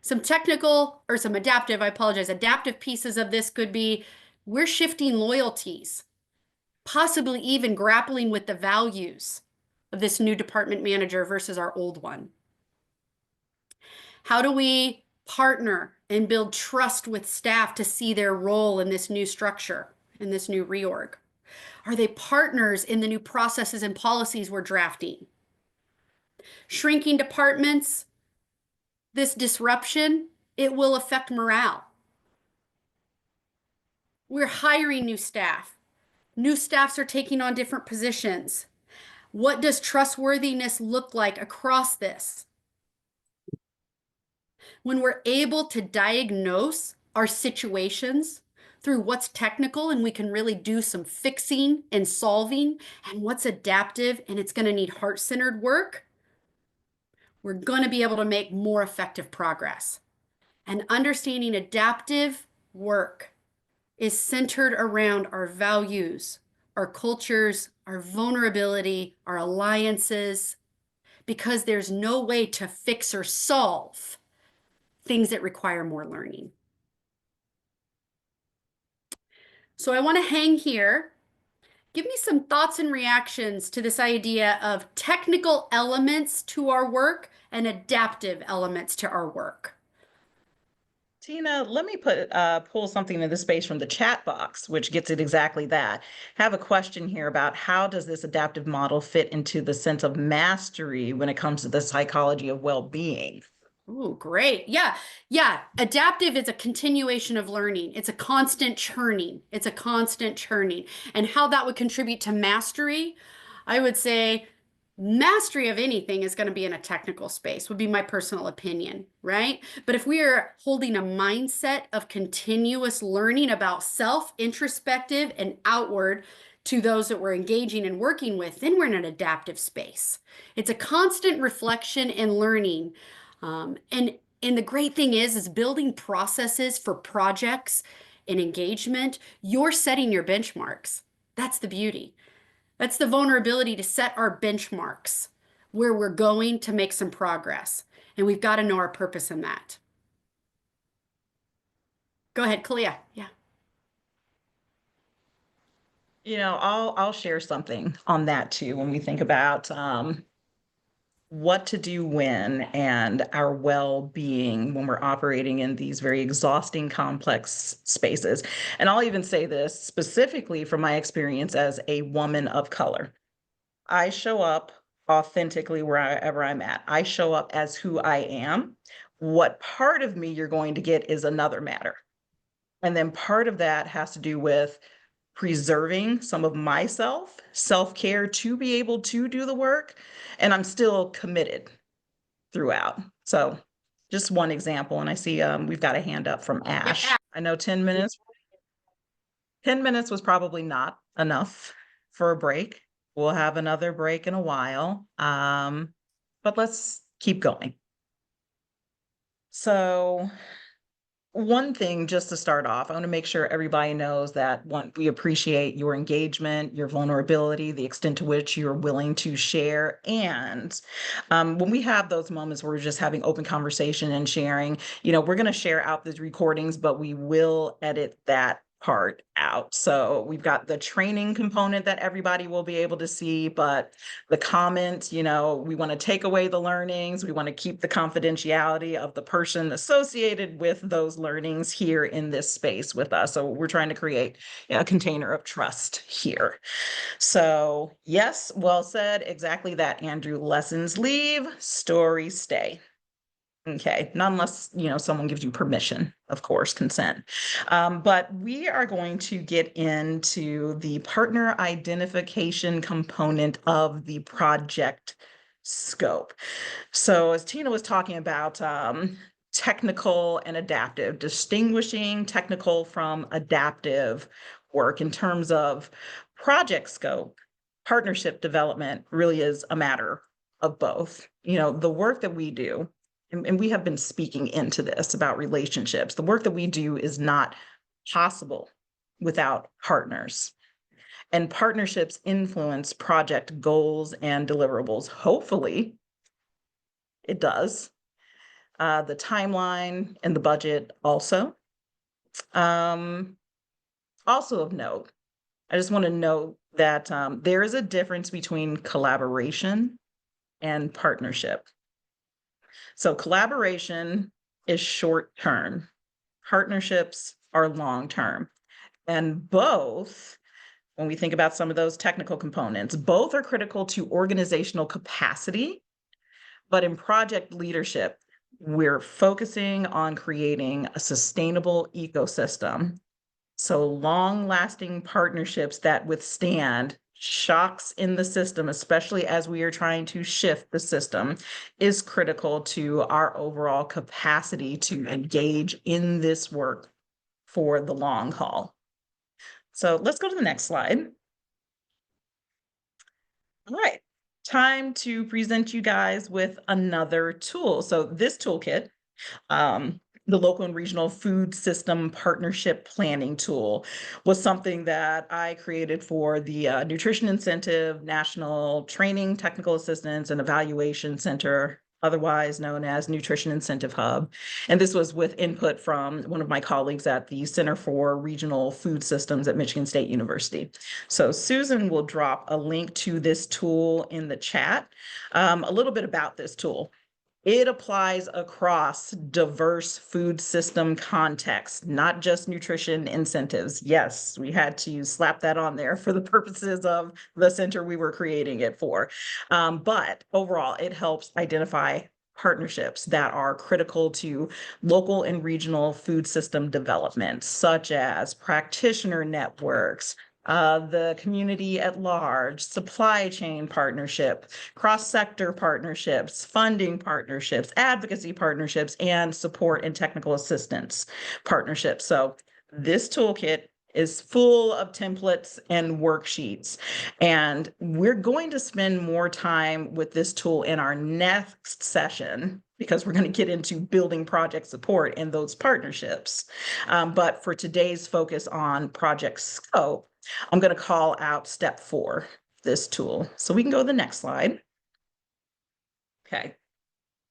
Some technical or some adaptive, adaptive pieces of this could be we're shifting loyalties, possibly even grappling with the values of this new department manager versus our old one. How do we partner and build trust with staff to see their role in this new structure, in this new reorg? Are they partners in the new processes and policies we're drafting? Shrinking departments, this disruption, it will affect morale. We're hiring new staff. New staffs are taking on different positions. What does trustworthiness look like across this? When we're able to diagnose our situations through what's technical and we can really do some fixing and solving, and what's adaptive and it's going to need heart-centered work, we're going to be able to make more effective progress. And understanding adaptive work is centered around our values, our cultures, our vulnerability, our alliances, because there's no way to fix or solve things that require more learning. So I want to hang here. Give me some thoughts and reactions to this idea of technical elements to our work and adaptive elements to our work. Tina, let me pull something in the space from the chat box, which gets at exactly that. Have a question here about how does this adaptive model fit into the sense of mastery when it comes to the psychology of well-being? Ooh, great. Yeah. Yeah. Adaptive is a continuation of learning. It's a constant churning. It's a constant churning. And how that would contribute to mastery, I would say mastery of anything is going to be in a technical space, would be my personal opinion, right? But if we are holding a mindset of continuous learning about self, introspective, and outward to those that we're engaging and working with, then we're in an adaptive space. It's a constant reflection and learning. And the great thing is building processes for projects and engagement. You're setting your benchmarks. That's the beauty. That's the vulnerability to set our benchmarks where we're going to make some progress. And we've got to know our purpose in that. Go ahead, Kalia. Yeah. I'll share something on that too when we think about what to do when and our well-being when we're operating in these very exhausting, complex spaces. And I'll even say this specifically from my experience as a woman of color. I show up authentically wherever I'm at. I show up as who I am. What part of me you're going to get is another matter. And then part of that has to do with preserving some of myself, self-care to be able to do the work. And I'm still committed throughout. So just one example. And I see we've got a hand up from Ash. Yeah. I know 10 minutes was probably not enough for a break. We'll have another break in a while. But let's keep going. So one thing just to start off, I want to make sure everybody knows that we appreciate your engagement, your vulnerability, the extent to which you're willing to share. And when we have those moments where we're just having open conversation and sharing, we're going to share out these recordings, but we will edit that part out. So we've got the training component that everybody will be able to see, but the comments, we want to take away the learnings. We want to keep the confidentiality of the person associated with those learnings here in this space with us. So we're trying to create a container of trust here. So yes, well said. Exactly that, Andrew. Lessons leave, stories stay. Okay, not unless, someone gives you permission, of course, consent. But we are going to get into the partner identification component of the project scope. So as Tina was talking about technical and adaptive, distinguishing technical from adaptive work in terms of project scope, partnership development really is a matter of both. The work that we do, and we have been speaking into this about relationships. The work that we do is not possible without partners. And partnerships influence project goals and deliverables. Hopefully, it does. The timeline and the budget also. Also of note, I just want to note that there is a difference between collaboration and partnership. So collaboration is short term, partnerships are long term, and both when we think about some of those technical components. Both are critical to organizational capacity, but in project leadership, we're focusing on creating a sustainable ecosystem. So long-lasting partnerships that withstand shocks in the system, especially as we are trying to shift the system, is critical to our overall capacity to engage in this work for the long haul. So let's go to the next slide. All right, time to present you guys with another tool. So this toolkit, the local and regional food system partnership planning tool, was something that I created for the Nutrition Incentive National Training, Technical Assistance, and Evaluation Center, otherwise known as Nutrition Incentive Hub. And this was with input from one of my colleagues at the Center for Regional Food Systems at Michigan State University. So Susan will drop a link to this tool in the chat. A little bit about this tool. It applies across diverse food system contexts, not just nutrition incentives. Yes, we had to slap that on there for the purposes of the center we were creating it for. But overall, it helps identify partnerships that are critical to local and regional food system development, such as practitioner networks, the community at large, supply chain partnership, cross-sector partnerships, funding partnerships, advocacy partnerships, and support and technical assistance partnerships. So this toolkit is full of templates and worksheets. And we're going to spend more time with this tool in our next session because we're going to get into building project support and those partnerships. But for today's focus on project scope, I'm going to call out step 4, this tool. So we can go to the next slide. Okay.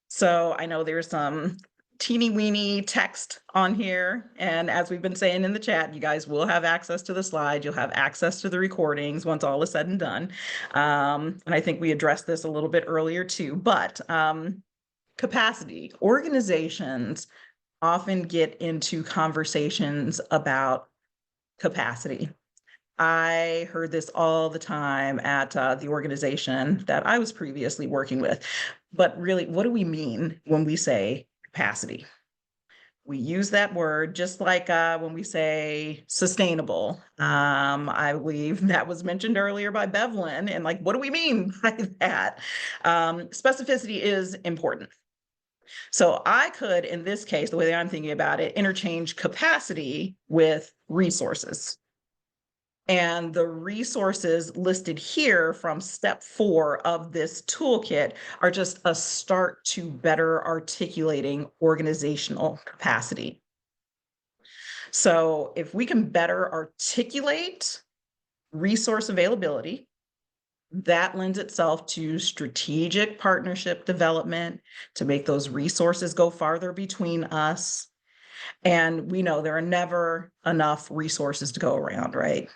So I know there's some teeny weeny text on here. And as we've been saying in the chat, you guys will have access to the slide. You'll have access to the recordings once all is said and done. And I think we addressed this a little bit earlier too, but capacity. Organizations often get into conversations about capacity. I heard this all the time at the organization that I was previously working with. But really, what do we mean when we say capacity? We use that word just like when we say sustainable. I believe that was mentioned earlier by Bevelyn. And like, what do we mean by that? Specificity is important. So I could, in this case, the way that I'm thinking about it, interchange capacity with resources. And the resources listed here from step 4 of this toolkit are just a start to better articulating organizational capacity. So if we can better articulate resource availability, that lends itself to strategic partnership development to make those resources go farther between us. And we know there are never enough resources to go around, right?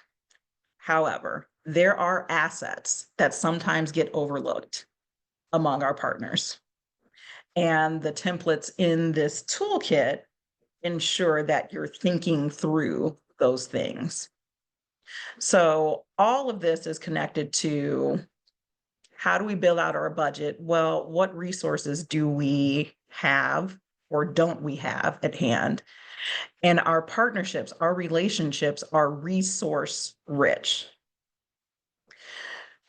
However, there are assets that sometimes get overlooked among our partners. And the templates in this toolkit ensure that you're thinking through those things. So all of this is connected to how do we build out our budget? Well, what resources do we have or don't we have at hand? And our partnerships, our relationships are resource rich.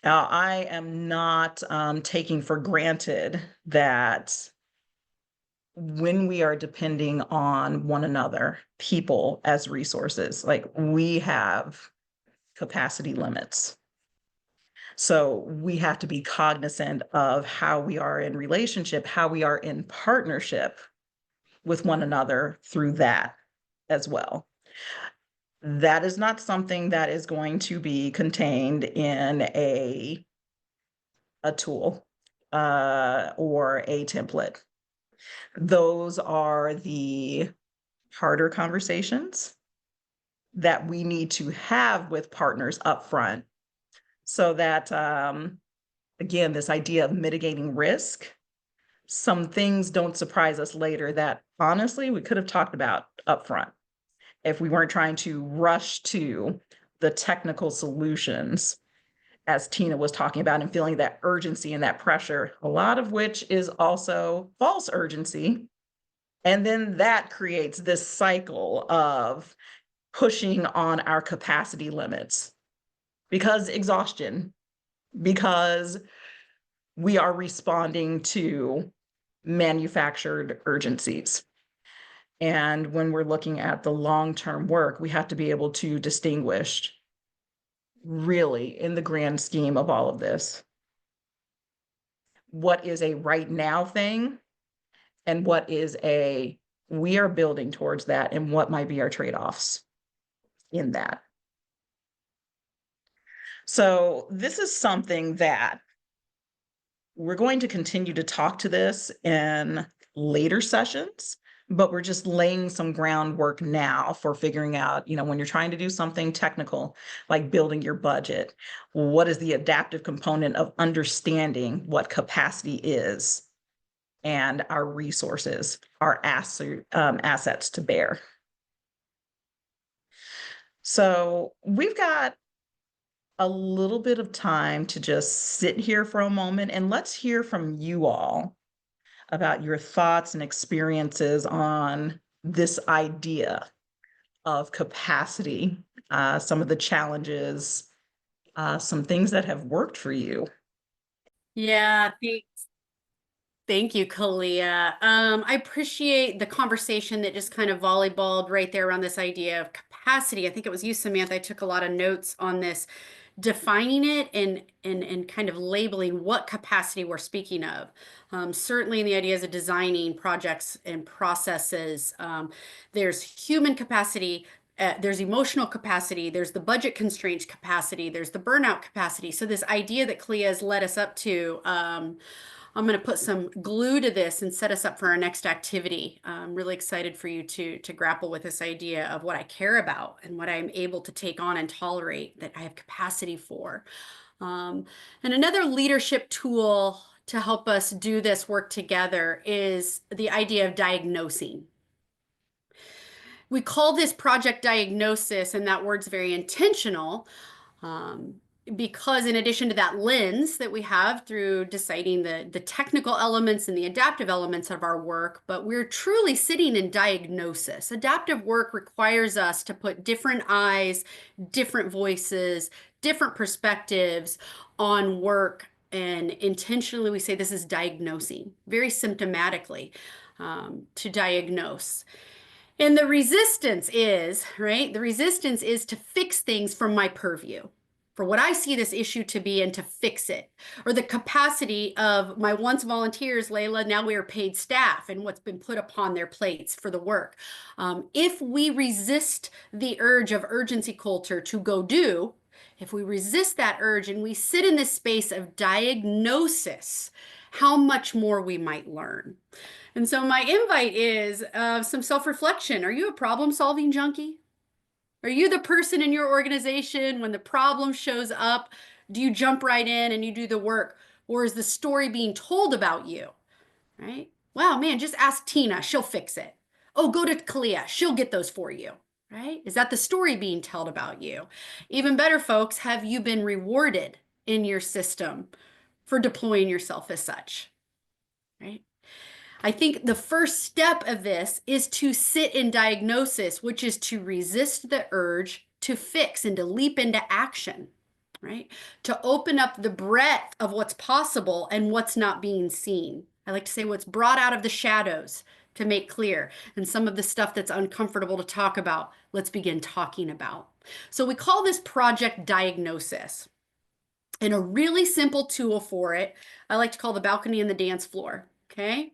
Now, I am not taking for granted that when we are depending on one another, people as resources, like we have capacity limits. So we have to be cognizant of how we are in relationship, how we are in partnership with one another through that as well. That is not something that is going to be contained in a tool or a template. Those are the harder conversations that we need to have with partners up front so that, again, this idea of mitigating risk, some things don't surprise us later that honestly we could have talked about up front if we weren't trying to rush to the technical solutions, as Tina was talking about, and feeling that urgency and that pressure, a lot of which is also false urgency. And then that creates this cycle of pushing on our capacity limits because exhaustion, because we are responding to manufactured urgencies. And when we're looking at the long-term work, we have to be able to distinguish, really, in the grand scheme of all of this, what is a right now thing and what is a we are building towards that, and what might be our trade-offs in that. So this is something that we're going to continue to talk to this in later sessions, but we're just laying some groundwork now for figuring out, when you're trying to do something technical, like building your budget, what is the adaptive component of understanding what capacity is and our resources, our assets to bear. So we've got a little bit of time to just sit here for a moment, and let's hear from you all about your thoughts and experiences on this idea of capacity, some of the challenges, some things that have worked for you. Yeah, thanks. Thank you, Kalia. I appreciate the conversation that just kind of volleyballed right there around this idea of capacity. I think it was you, Samantha. I took a lot of notes on this, defining it and kind of labeling what capacity we're speaking of. Certainly in the ideas of designing projects and processes, there's human capacity, there's emotional capacity, there's the budget constraints capacity, there's the burnout capacity. So this idea that Kalia has led us up to, I'm going to put some glue to this and set us up for our next activity. I'm really excited for you to grapple with this idea of what I care about and what I'm able to take on and tolerate, that I have capacity for. And another leadership tool to help us do this work together is the idea of diagnosing. We call this project diagnosis, and that word's very intentional. Because in addition to that lens that we have through deciding the technical elements and the adaptive elements of our work, but we're truly sitting in diagnosis. Adaptive work requires us to put different eyes, different voices, different perspectives on work, and intentionally we say this is diagnosing, very symptomatically, to diagnose. And the resistance is, right? The resistance is to fix things from my purview, for what I see this issue to be, and to fix it. Or the capacity of my once volunteers, Layla, now we are paid staff, and what's been put upon their plates for the work. If we resist the urge of urgency culture to go do, if we resist that urge and we sit in this space of diagnosis, how much more we might learn. And so my invite is some self-reflection. Are you a problem-solving junkie? Are you the person in your organization, when the problem shows up, do you jump right in and you do the work? Or is the story being told about you, right? Wow, man, just ask Tina, she'll fix it. Oh, go to Kalia, she'll get those for you, right? Is that the story being told about you? Even better, folks, have you been rewarded in your system for deploying yourself as such, right? I think the first step of this is to sit in diagnosis, which is to resist the urge to fix and to leap into action, right? To open up the breadth of what's possible and what's not being seen. I like to say what's brought out of the shadows to make clear. And some of the stuff that's uncomfortable to talk about, let's begin talking about. So we call this project diagnosis. And a really simple tool for it, I like to call the balcony and the dance floor, okay?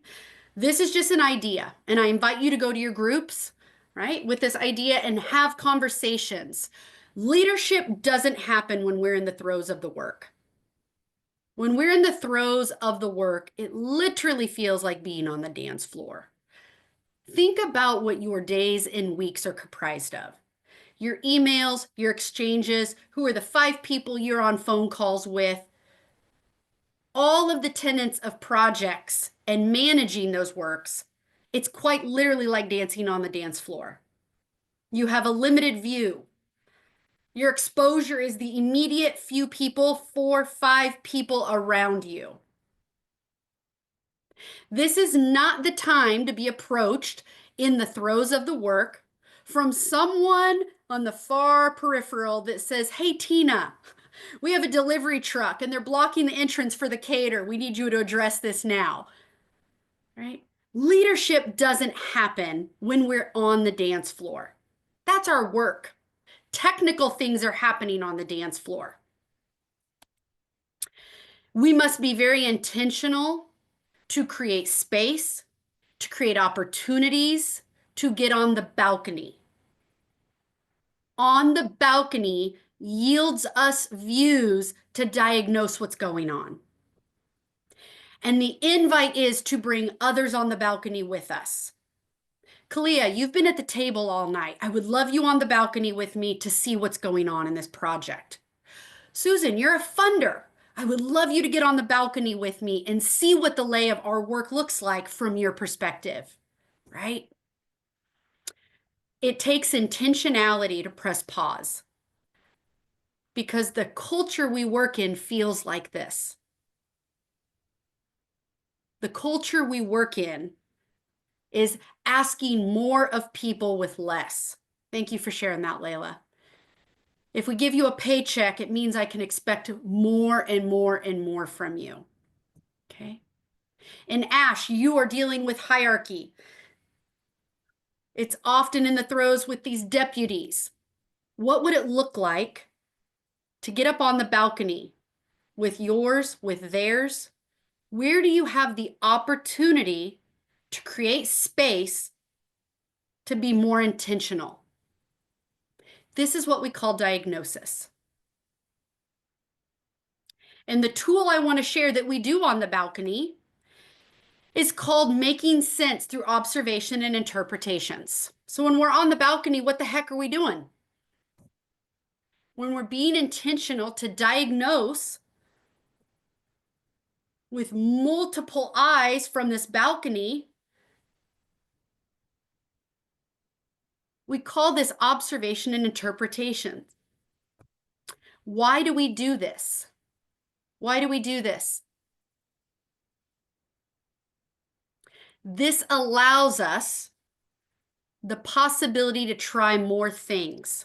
This is just an idea, and I invite you to go to your groups, right, with this idea and have conversations. Leadership doesn't happen when we're in the throes of the work. When we're in the throes of the work, it literally feels like being on the dance floor. Think about what your days and weeks are comprised of. Your emails, your exchanges, who are the 5 people you're on phone calls with, all of the tenets of projects and managing those works. It's quite literally like dancing on the dance floor. You have a limited view. Your exposure is the immediate few people, 4, 5 people around you. This is not the time to be approached in the throes of the work from someone on the far peripheral that says, hey, Tina, we have a delivery truck and they're blocking the entrance for the cater. We need you to address this now. Right? Leadership doesn't happen when we're on the dance floor. That's our work. Technical things are happening on the dance floor. We must be very intentional to create space, to create opportunities, to get on the balcony. On the balcony yields us views to diagnose what's going on. And the invite is to bring others on the balcony with us. Kalia, you've been at the table all night. I would love you on the balcony with me to see what's going on in this project. Susan, you're a funder. I would love you to get on the balcony with me and see what the lay of our work looks like from your perspective, right? It takes intentionality to press pause because the culture we work in feels like this. The culture we work in is asking more of people with less. Thank you for sharing that, Layla. If we give you a paycheck, it means I can expect more and more and more from you. Okay? And Ash, you are dealing with hierarchy. It's often in the throes with these deputies. What would it look like to get up on the balcony with yours, with theirs? Where do you have the opportunity to create space to be more intentional? This is what we call diagnosis. And the tool I want to share that we do on the balcony is called making sense through observation and interpretations. So when we're on the balcony, what the heck are we doing? When we're being intentional to diagnose with multiple eyes from this balcony, we call this observation and interpretation. Why do we do this? Why do we do this? This allows us the possibility to try more things.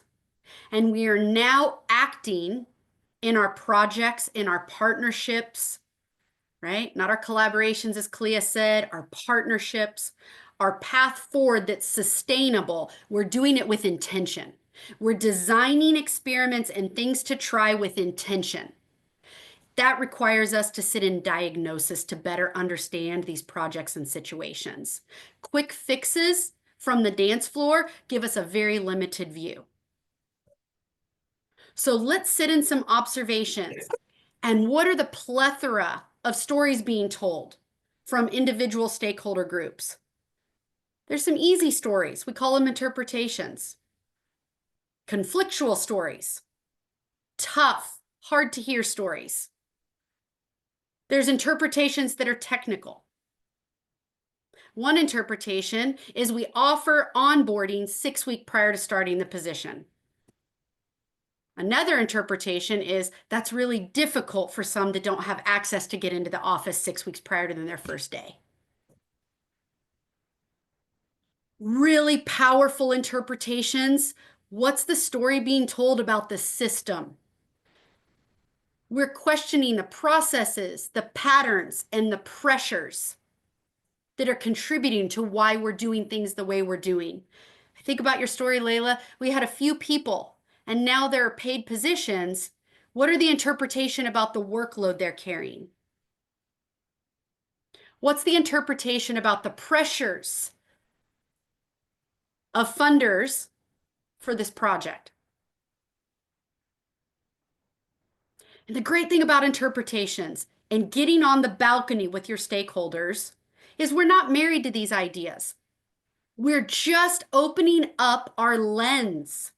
And we are now acting in our projects, in our partnerships, right? Not our collaborations, as Clea said, our partnerships, our path forward that's sustainable. We're doing it with intention. We're designing experiments and things to try with intention. That requires us to sit in diagnosis to better understand these projects and situations. Quick fixes from the dance floor give us a very limited view. So let's sit in some observations. And what are the plethora of stories being told from individual stakeholder groups? There's some easy stories. We call them interpretations. Conflictual stories. Tough, hard to hear stories. There's interpretations that are technical. One interpretation is we offer onboarding 6 weeks prior to starting the position. Another interpretation is that's really difficult for some that don't have access to get into the office 6 weeks prior to their first day. Really powerful interpretations. What's the story being told about the system? We're questioning the processes, the patterns, and the pressures that are contributing to why we're doing things the way we're doing. Think about your story, Layla. We had a few people, and now there are paid positions. What are the interpretation about the workload they're carrying? What's the interpretation about the pressures of funders for this project? And the great thing about interpretations and getting on the balcony with your stakeholders is we're not married to these ideas. We're just opening up our lens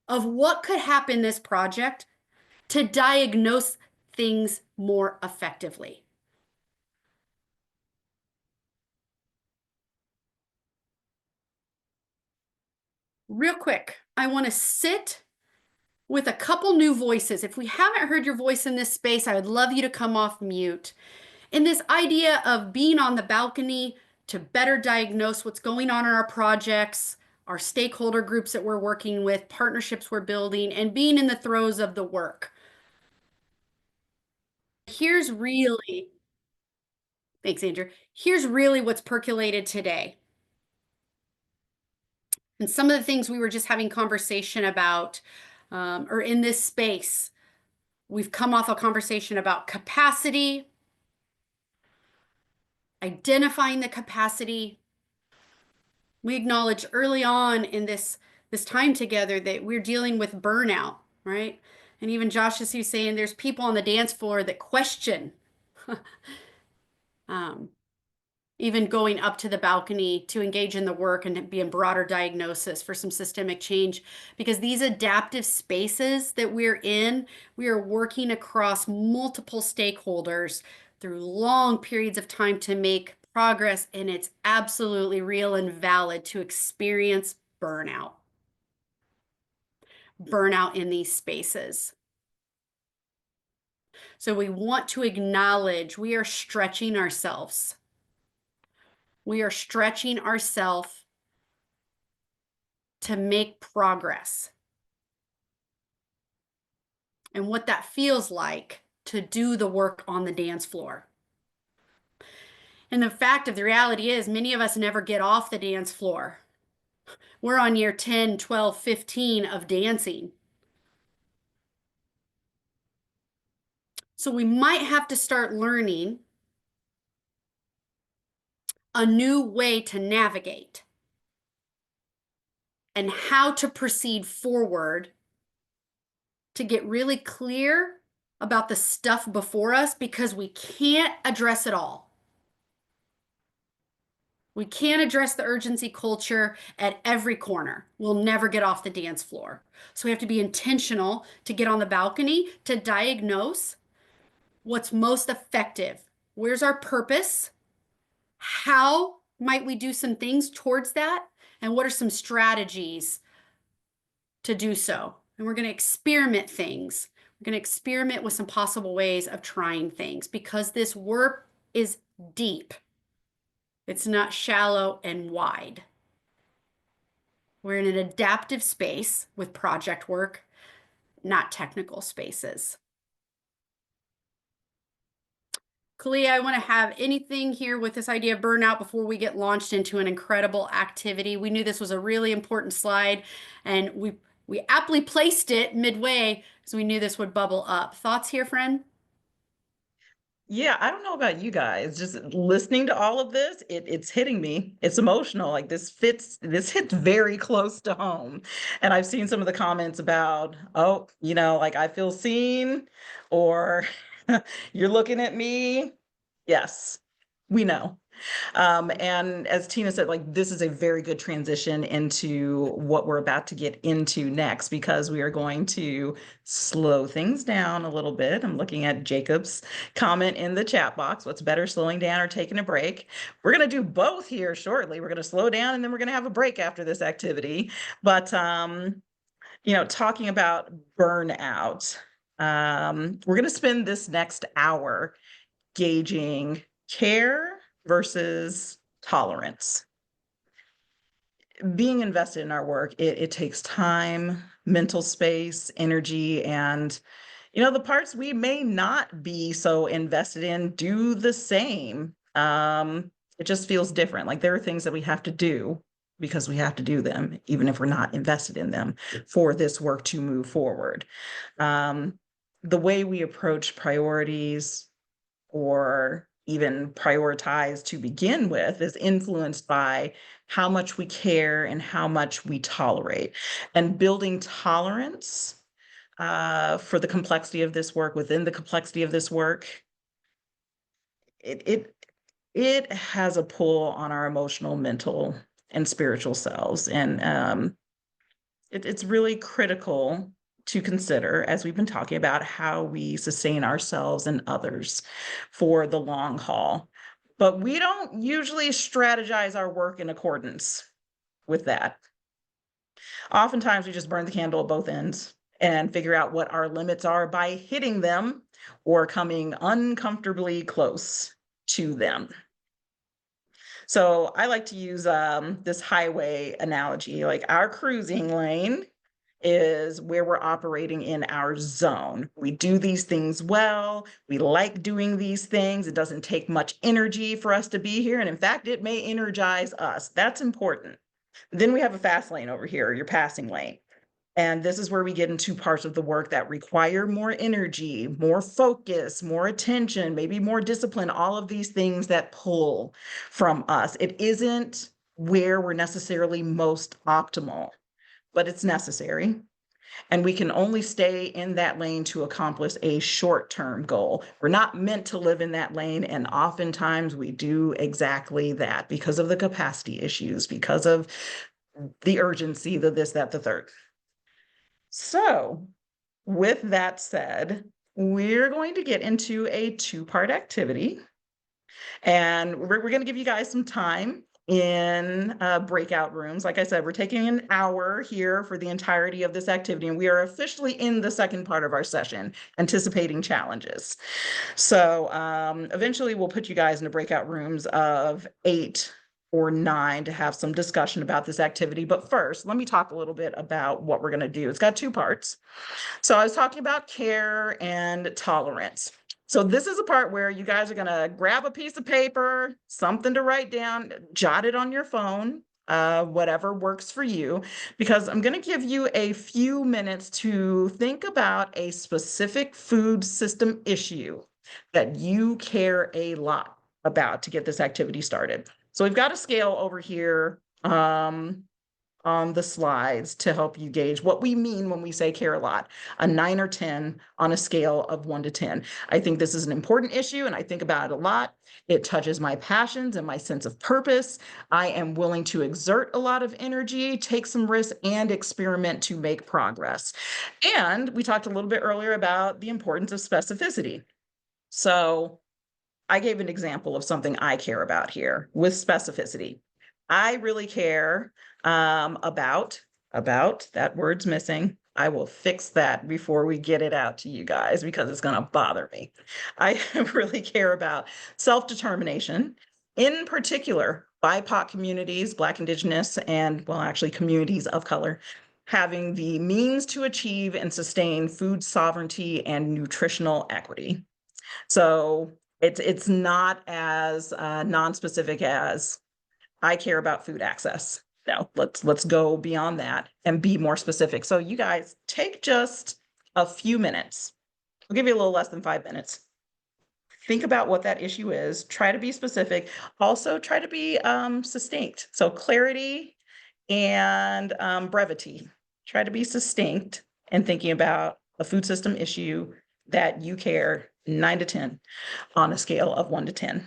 of what could happen in this project to diagnose things more effectively. Real quick, I want to sit with a couple new voices. If we haven't heard your voice in this space, I would love you to come off mute. And this idea of being on the balcony to better diagnose what's going on in our projects, our stakeholder groups that we're working with, partnerships we're building, and being in the throes of the work. Here's really, thanks, Andrew. Here's really what's percolated today. And some of the things we were just having conversation about, or in this space, we've come off a conversation about capacity, identifying the capacity. We acknowledged early on in this time together that we're dealing with burnout, right? And even Josh is saying there's people on the dance floor that question even going up to the balcony to engage in the work and be in broader diagnosis for some systemic change. Because these adaptive spaces that we're in, we are working across multiple stakeholders through long periods of time to make progress, and it's absolutely real and valid to experience burnout. Burnout in these spaces. So we want to acknowledge we are stretching ourselves. We are stretching ourselves to make progress. And what that feels like to do the work on the dance floor. And the fact of the reality is many of us never get off the dance floor. We're on year 10, 12, 15 of dancing. So we might have to start learning a new way to navigate and how to proceed forward to get really clear about the stuff before us, because we can't address it all. We can't address the urgency culture at every corner. We'll never get off the dance floor. So we have to be intentional to get on the balcony to diagnose what's most effective. Where's our purpose? How might we do some things towards that? And what are some strategies to do so? And we're going to experiment things. We're going to experiment with some possible ways of trying things, because this work is deep. It's not shallow and wide. We're in an adaptive space with project work, not technical spaces. Kalia, I want to have anything here with this idea of burnout before we get launched into an incredible activity. We knew this was a really important slide, and we aptly placed it midway because we knew this would bubble up. Thoughts here, friend? Yeah, I don't know about you guys. Just listening to all of this, it's hitting me. It's emotional. Like this hits very close to home. And I've seen some of the comments about, oh, like I feel seen, or you're looking at me. Yes, we know. And as Tina said, like this is a very good transition into what we're about to get into next, because we are going to slow things down a little bit. I'm looking at Jacob's comment in the chat box. What's better, slowing down or taking a break? We're going to do both here shortly. We're going to slow down and then we're going to have a break after this activity. But, talking about burnout, we're going to spend this next hour gauging care versus tolerance. Being invested in our work, it takes time, mental space, energy, and the parts we may not be so invested in do the same. It just feels different. Like there are things that we have to do because we have to do them, even if we're not invested in them, for this work to move forward. The way we approach priorities, or even prioritize to begin with, is influenced by how much we care and how much we tolerate. And building tolerance for the complexity of this work, within the complexity of this work, it has a pull on our emotional, mental, and spiritual selves. And it's really critical to consider, as we've been talking about, how we sustain ourselves and others for the long haul. But we don't usually strategize our work in accordance with that. Oftentimes we just burn the candle at both ends and figure out what our limits are by hitting them or coming uncomfortably close to them. So I like to use this highway analogy, like our cruising lane is where we're operating in our zone. We do these things well. We like doing these things. It doesn't take much energy for us to be here. And in fact, it may energize us. That's important. Then we have a fast lane over here, your passing lane. And this is where we get into parts of the work that require more energy, more focus, more attention, maybe more discipline, all of these things that pull from us. It isn't where we're necessarily most optimal, but it's necessary. And we can only stay in that lane to accomplish a short-term goal. We're not meant to live in that lane. And oftentimes we do exactly that because of the capacity issues, because of the urgency, the this, that, the third. So with that said, we're going to get into a two-part activity. And we're going to give you guys some time in breakout rooms. Like I said, we're taking an hour here for the entirety of this activity, and we are officially in the second part of our session, anticipating challenges. So eventually we'll put you guys into breakout rooms of 8 or 9 to have some discussion about this activity. But first, let me talk a little bit about what we're going to do. It's got 2 parts. So I was talking about care and tolerance. So this is a part where you guys are going to grab a piece of paper, something to write down, jot it on your phone, whatever works for you, because I'm going to give you a few minutes to think about a specific food system issue that you care a lot about to get this activity started. So we've got a scale over here on the slides to help you gauge what we mean when we say care a lot, a 9 or 10 on a scale of 1 to 10. I think this is an important issue and I think about it a lot. It touches my passions and my sense of purpose. I am willing to exert a lot of energy, take some risks, and experiment to make progress. And we talked a little bit earlier about the importance of specificity. So I gave an example of something I care about here with specificity. I really care about that word's missing. I will fix that before we get it out to you guys because it's going to bother me. I really care about self-determination, in particular, BIPOC communities, Black, Indigenous, and well, actually communities of color, having the means to achieve and sustain food sovereignty and nutritional equity. So it's not as non-specific as I care about food access. No, let's go beyond that and be more specific. So you guys take just a few minutes. I'll give you a little less than 5 minutes. Think about what that issue is. Try to be specific. Also try to be succinct. So clarity and brevity. Try to be succinct and thinking about a food system issue that you care 9 to 10 on a scale of 1 to 10.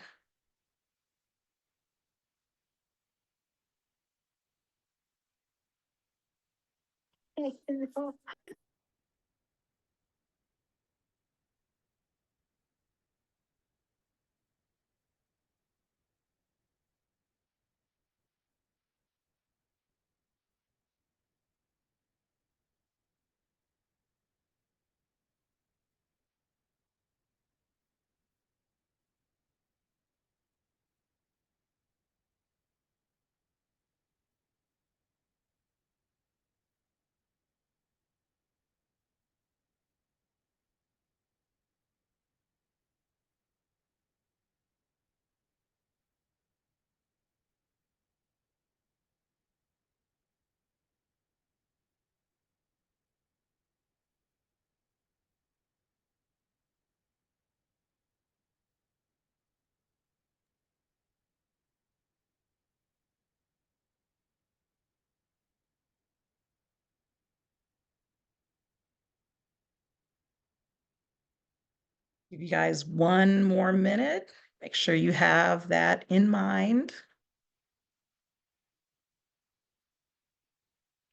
Give you guys 1 more minute. Make sure you have that in mind,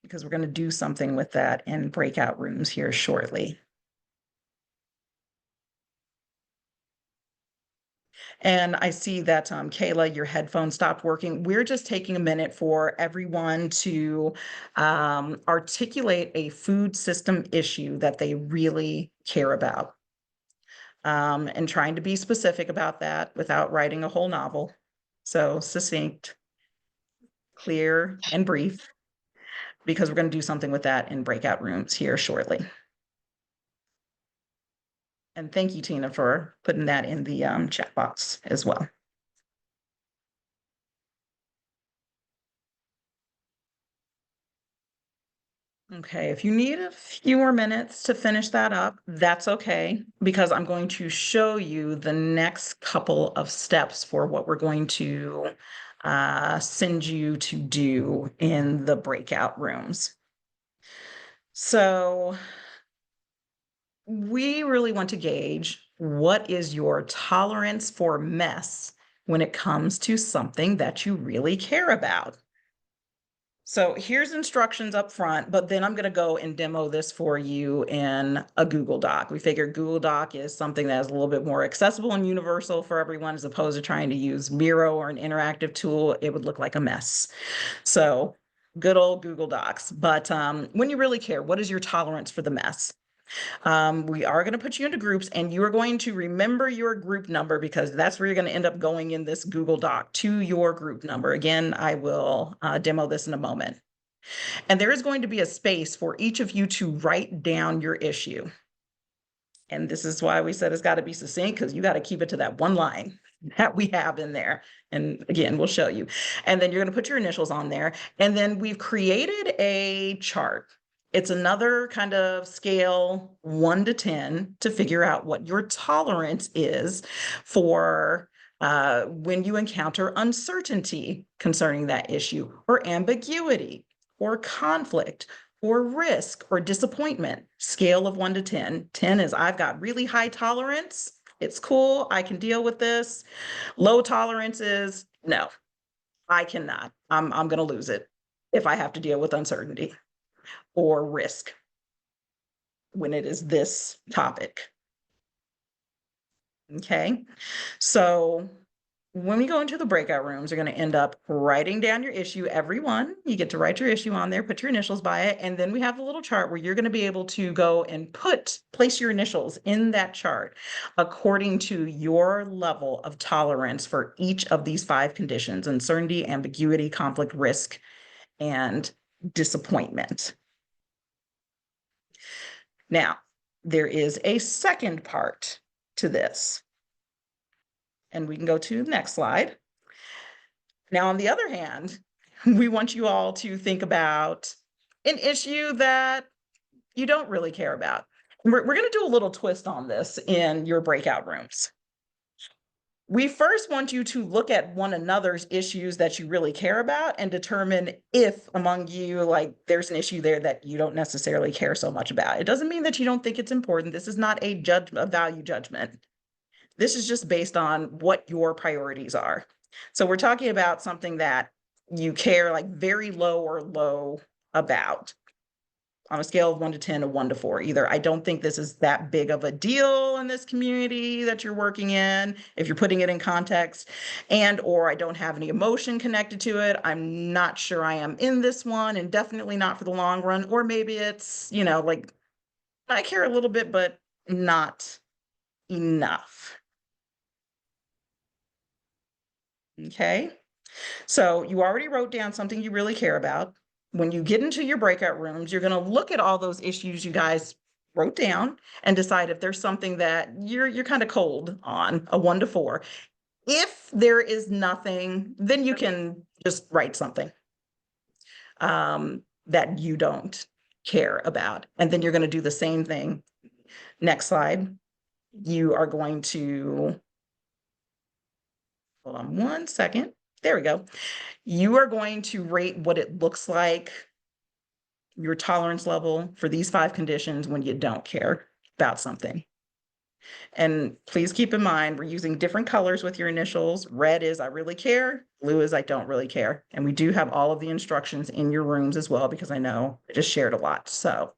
because we're going to do something with that in breakout rooms here shortly. And I see that, Kayla, your headphones stopped working. We're just taking a minute for everyone to articulate a food system issue that they really care about. And trying to be specific about that without writing a whole novel. So succinct, clear, and brief, because we're going to do something with that in breakout rooms here shortly. And thank you, Tina, for putting that in the chat box as well. Okay, if you need a few more minutes to finish that up, that's okay, because I'm going to show you the next couple of steps for what we're going to send you to do in the breakout rooms. So we really want to gauge what is your tolerance for mess when it comes to something that you really care about. So here's instructions up front, but then I'm going to go and demo this for you in a Google Doc. We figured Google Doc is something that is a little bit more accessible and universal for everyone, as opposed to trying to use Miro or an interactive tool. It would look like a mess. So good old Google Docs. But when you really care, what is your tolerance for the mess? We are going to put you into groups, and you are going to remember your group number, because that's where you're going to end up going in this Google Doc, to your group number. Again, I will demo this in a moment. And there is going to be a space for each of you to write down your issue. And this is why we said it's got to be succinct, because you got to keep it to that one line that we have in there. And again, we'll show you. And then you're going to put your initials on there. And then we've created a chart. It's another kind of scale 1 to 10 to figure out what your tolerance is for when you encounter uncertainty concerning that issue, or ambiguity, or conflict, or risk, or disappointment. Scale of 1 to 10. 10 is I've got really high tolerance. It's cool. I can deal with this. Low tolerance is no, I cannot. I'm going to lose it if I have to deal with uncertainty or risk when it is this topic. Okay, so when we go into the breakout rooms, you're going to end up writing down your issue. Everyone, you get to write your issue on there, put your initials by it, and then we have a little chart where you're going to be able to go and place your initials in that chart according to your level of tolerance for each of these 5 conditions: uncertainty, ambiguity, conflict, risk, and disappointment. Now, there is a second part to this, and we can go to the next slide. Now, on the other hand, we want you all to think about an issue that you don't really care about. We're going to do a little twist on this in your breakout rooms. We first want you to look at one another's issues that you really care about and determine if among you, like, there's an issue there that you don't necessarily care so much about. It doesn't mean that you don't think it's important. This is not a value judgment. This is just based on what your priorities are. So we're talking about something that you care like very low or low about, on a scale of 1 to 10, a 1 to 4. Either I don't think this is that big of a deal in this community that you're working in, if you're putting it in context, or I don't have any emotion connected to it. I'm not sure I am in this one, and definitely not for the long run. Or maybe it's, like, I care a little bit, but not enough. Okay, so you already wrote down something you really care about. When you get into your breakout rooms, you're going to look at all those issues you guys wrote down and decide if there's something that you're kind of cold on, a 1 to 4. If there is nothing, then you can just write something that you don't care about. And then you're going to do the same thing. Next slide. You are going to, hold on 1 second. There we go. You are going to rate what it looks like, your tolerance level for these 5 conditions when you don't care about something. And please keep in mind, we're using different colors with your initials. Red is I really care, blue is I don't really care. And we do have all of the instructions in your rooms as well, because I know I just shared a lot. So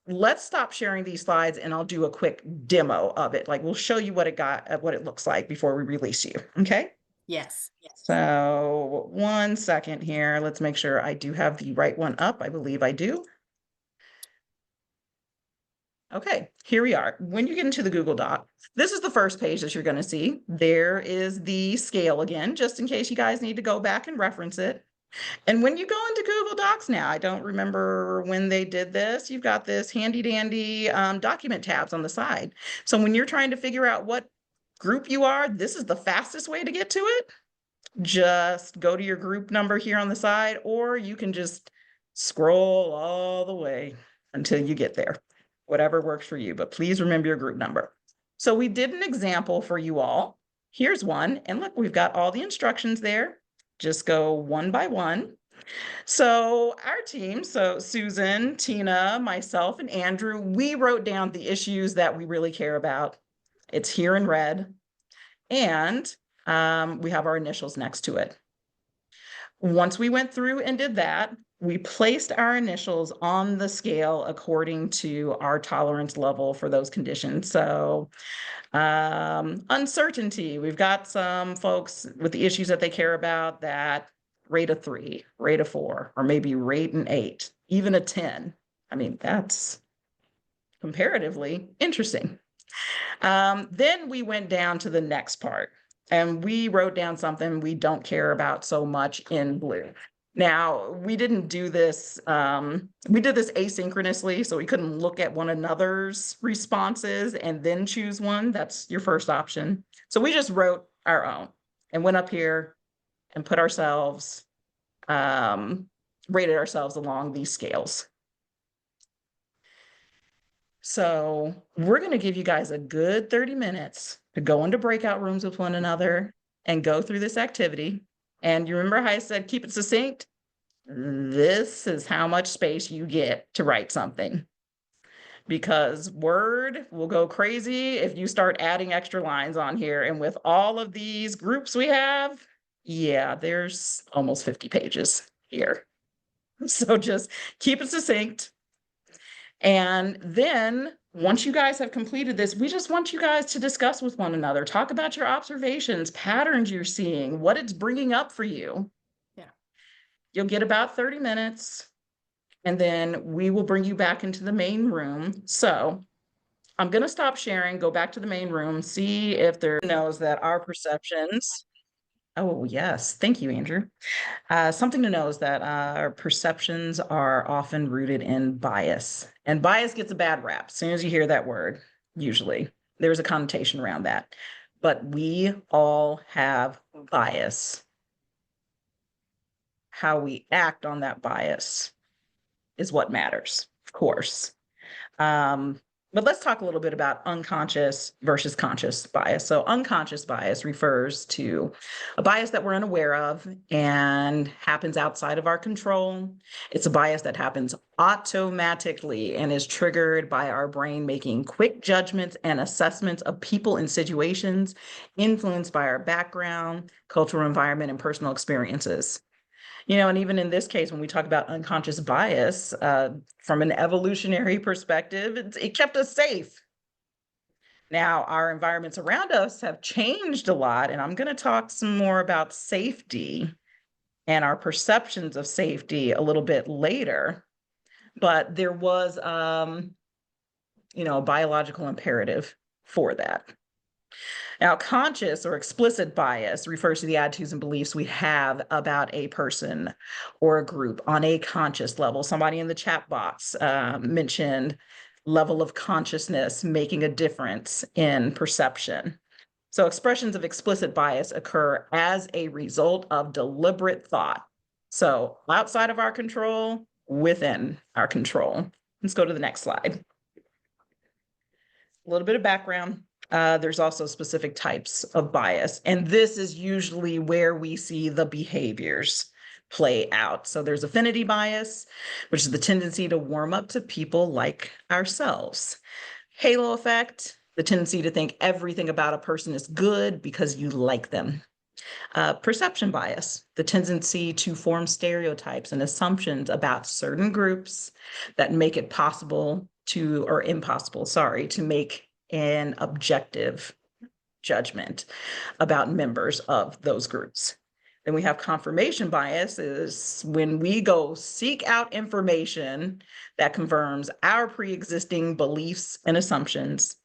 let's stop sharing these slides and I'll do a quick demo of it. Like we'll show you what it looks like before we release you. Okay. Yes. So 1 second here. Let's make sure I do have the right one up. I believe I do. Okay, here we are. When you get into the Google Doc, this is the first page that you're going to see. There is the scale again, just in case you guys need to go back and reference it. And when you go into Google Docs now, I don't remember when they did this, you've got this handy dandy document tabs on the side. So when you're trying to figure out what group you are, this is the fastest way to get to it. Just go to your group number here on the side, or you can just scroll all the way until you get there, whatever works for you. But please remember your group number. So we did an example for you all. Here's one. And look, we've got all the instructions there. Just go one by one. So our team, so Susan, Tina, myself, and Andrew, we wrote down the issues that we really care about. It's here in red. And we have our initials next to it. Once we went through and did that, we placed our initials on the scale according to our tolerance level for those conditions. So uncertainty, we've got some folks with the issues that they care about that rate a 3, rate a 4, or maybe rate an 8, even a 10. I mean, that's comparatively interesting. Then we went down to the next part and we wrote down something we don't care about so much in blue. Now, we didn't do this, we did this asynchronously, so we couldn't look at one another's responses and then choose one. That's your first option. So we just wrote our own and went up here and put ourselves, rated ourselves along these scales. So we're going to give you guys a good 30 minutes to go into breakout rooms with one another and go through this activity. And you remember how I said, keep it succinct? This is how much space you get to write something. Because Word will go crazy if you start adding extra lines on here. And with all of these groups we have, yeah, there's almost 50 pages here. So just keep it succinct. And then once you guys have completed this, we just want you guys to discuss with one another, talk about your observations, patterns you're seeing, what it's bringing up for you. Yeah. You'll get about 30 minutes and then we will bring you back into the main room. So I'm going to stop sharing, go back to the main room, see if there knows that our perceptions. Oh, yes. Thank you, Andrew. Something to know is that our perceptions are often rooted in bias, and bias gets a bad rap. As soon as you hear that word, usually there's a connotation around that, but we all have bias. How we act on that bias is what matters, of course. But let's talk a little bit about unconscious versus conscious bias. So unconscious bias refers to a bias that we're unaware of and happens outside of our control. It's a bias that happens automatically and is triggered by our brain making quick judgments and assessments of people and situations influenced by our background, cultural environment, and personal experiences. You know, and even in this case, when we talk about unconscious bias, from an evolutionary perspective, it kept us safe. Now, our environments around us have changed a lot, and I'm going to talk some more about safety and our perceptions of safety a little bit later. But there was, you know, a biological imperative for that. Now, conscious or explicit bias refers to the attitudes and beliefs we have about a person or a group on a conscious level. Somebody in the chat box mentioned level of consciousness making a difference in perception. So expressions of explicit bias occur as a result of deliberate thought. So outside of our control, within our control. Let's go to the next slide. A little bit of background. There's also specific types of bias, and this is usually where we see the behaviors play out. So there's affinity bias, which is the tendency to warm up to people like ourselves. Halo effect, the tendency to think everything about a person is good because you like them. Perception bias, the tendency to form stereotypes and assumptions about certain groups that make it possible or impossible, sorry, to make an objective judgment about members of those groups. Then we have confirmation bias is when we go seek out information that confirms our pre-existing beliefs and assumptions.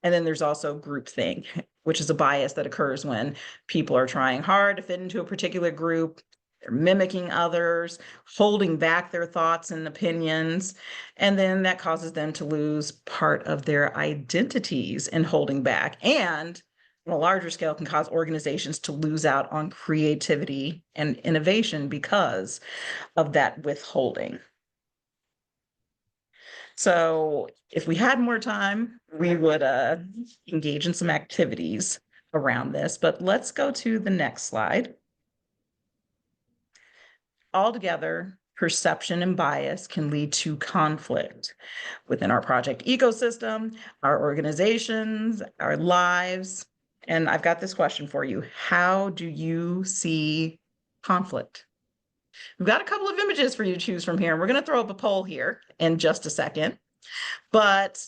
And then there's also groupthink, which is a bias that occurs when people are trying hard to fit into a particular group. They're mimicking others, holding back their thoughts and opinions, and then that causes them to lose part of their identities in holding back. And on a larger scale, can cause organizations to lose out on creativity and innovation because of that withholding. So if we had more time, we would engage in some activities around this, but let's go to the next slide. Altogether, perception and bias can lead to conflict within our project ecosystem, our organizations, our lives. And I've got this question for you. How do you see conflict? We've got a couple of images for you to choose from here, and we're going to throw up a poll here in just a second. But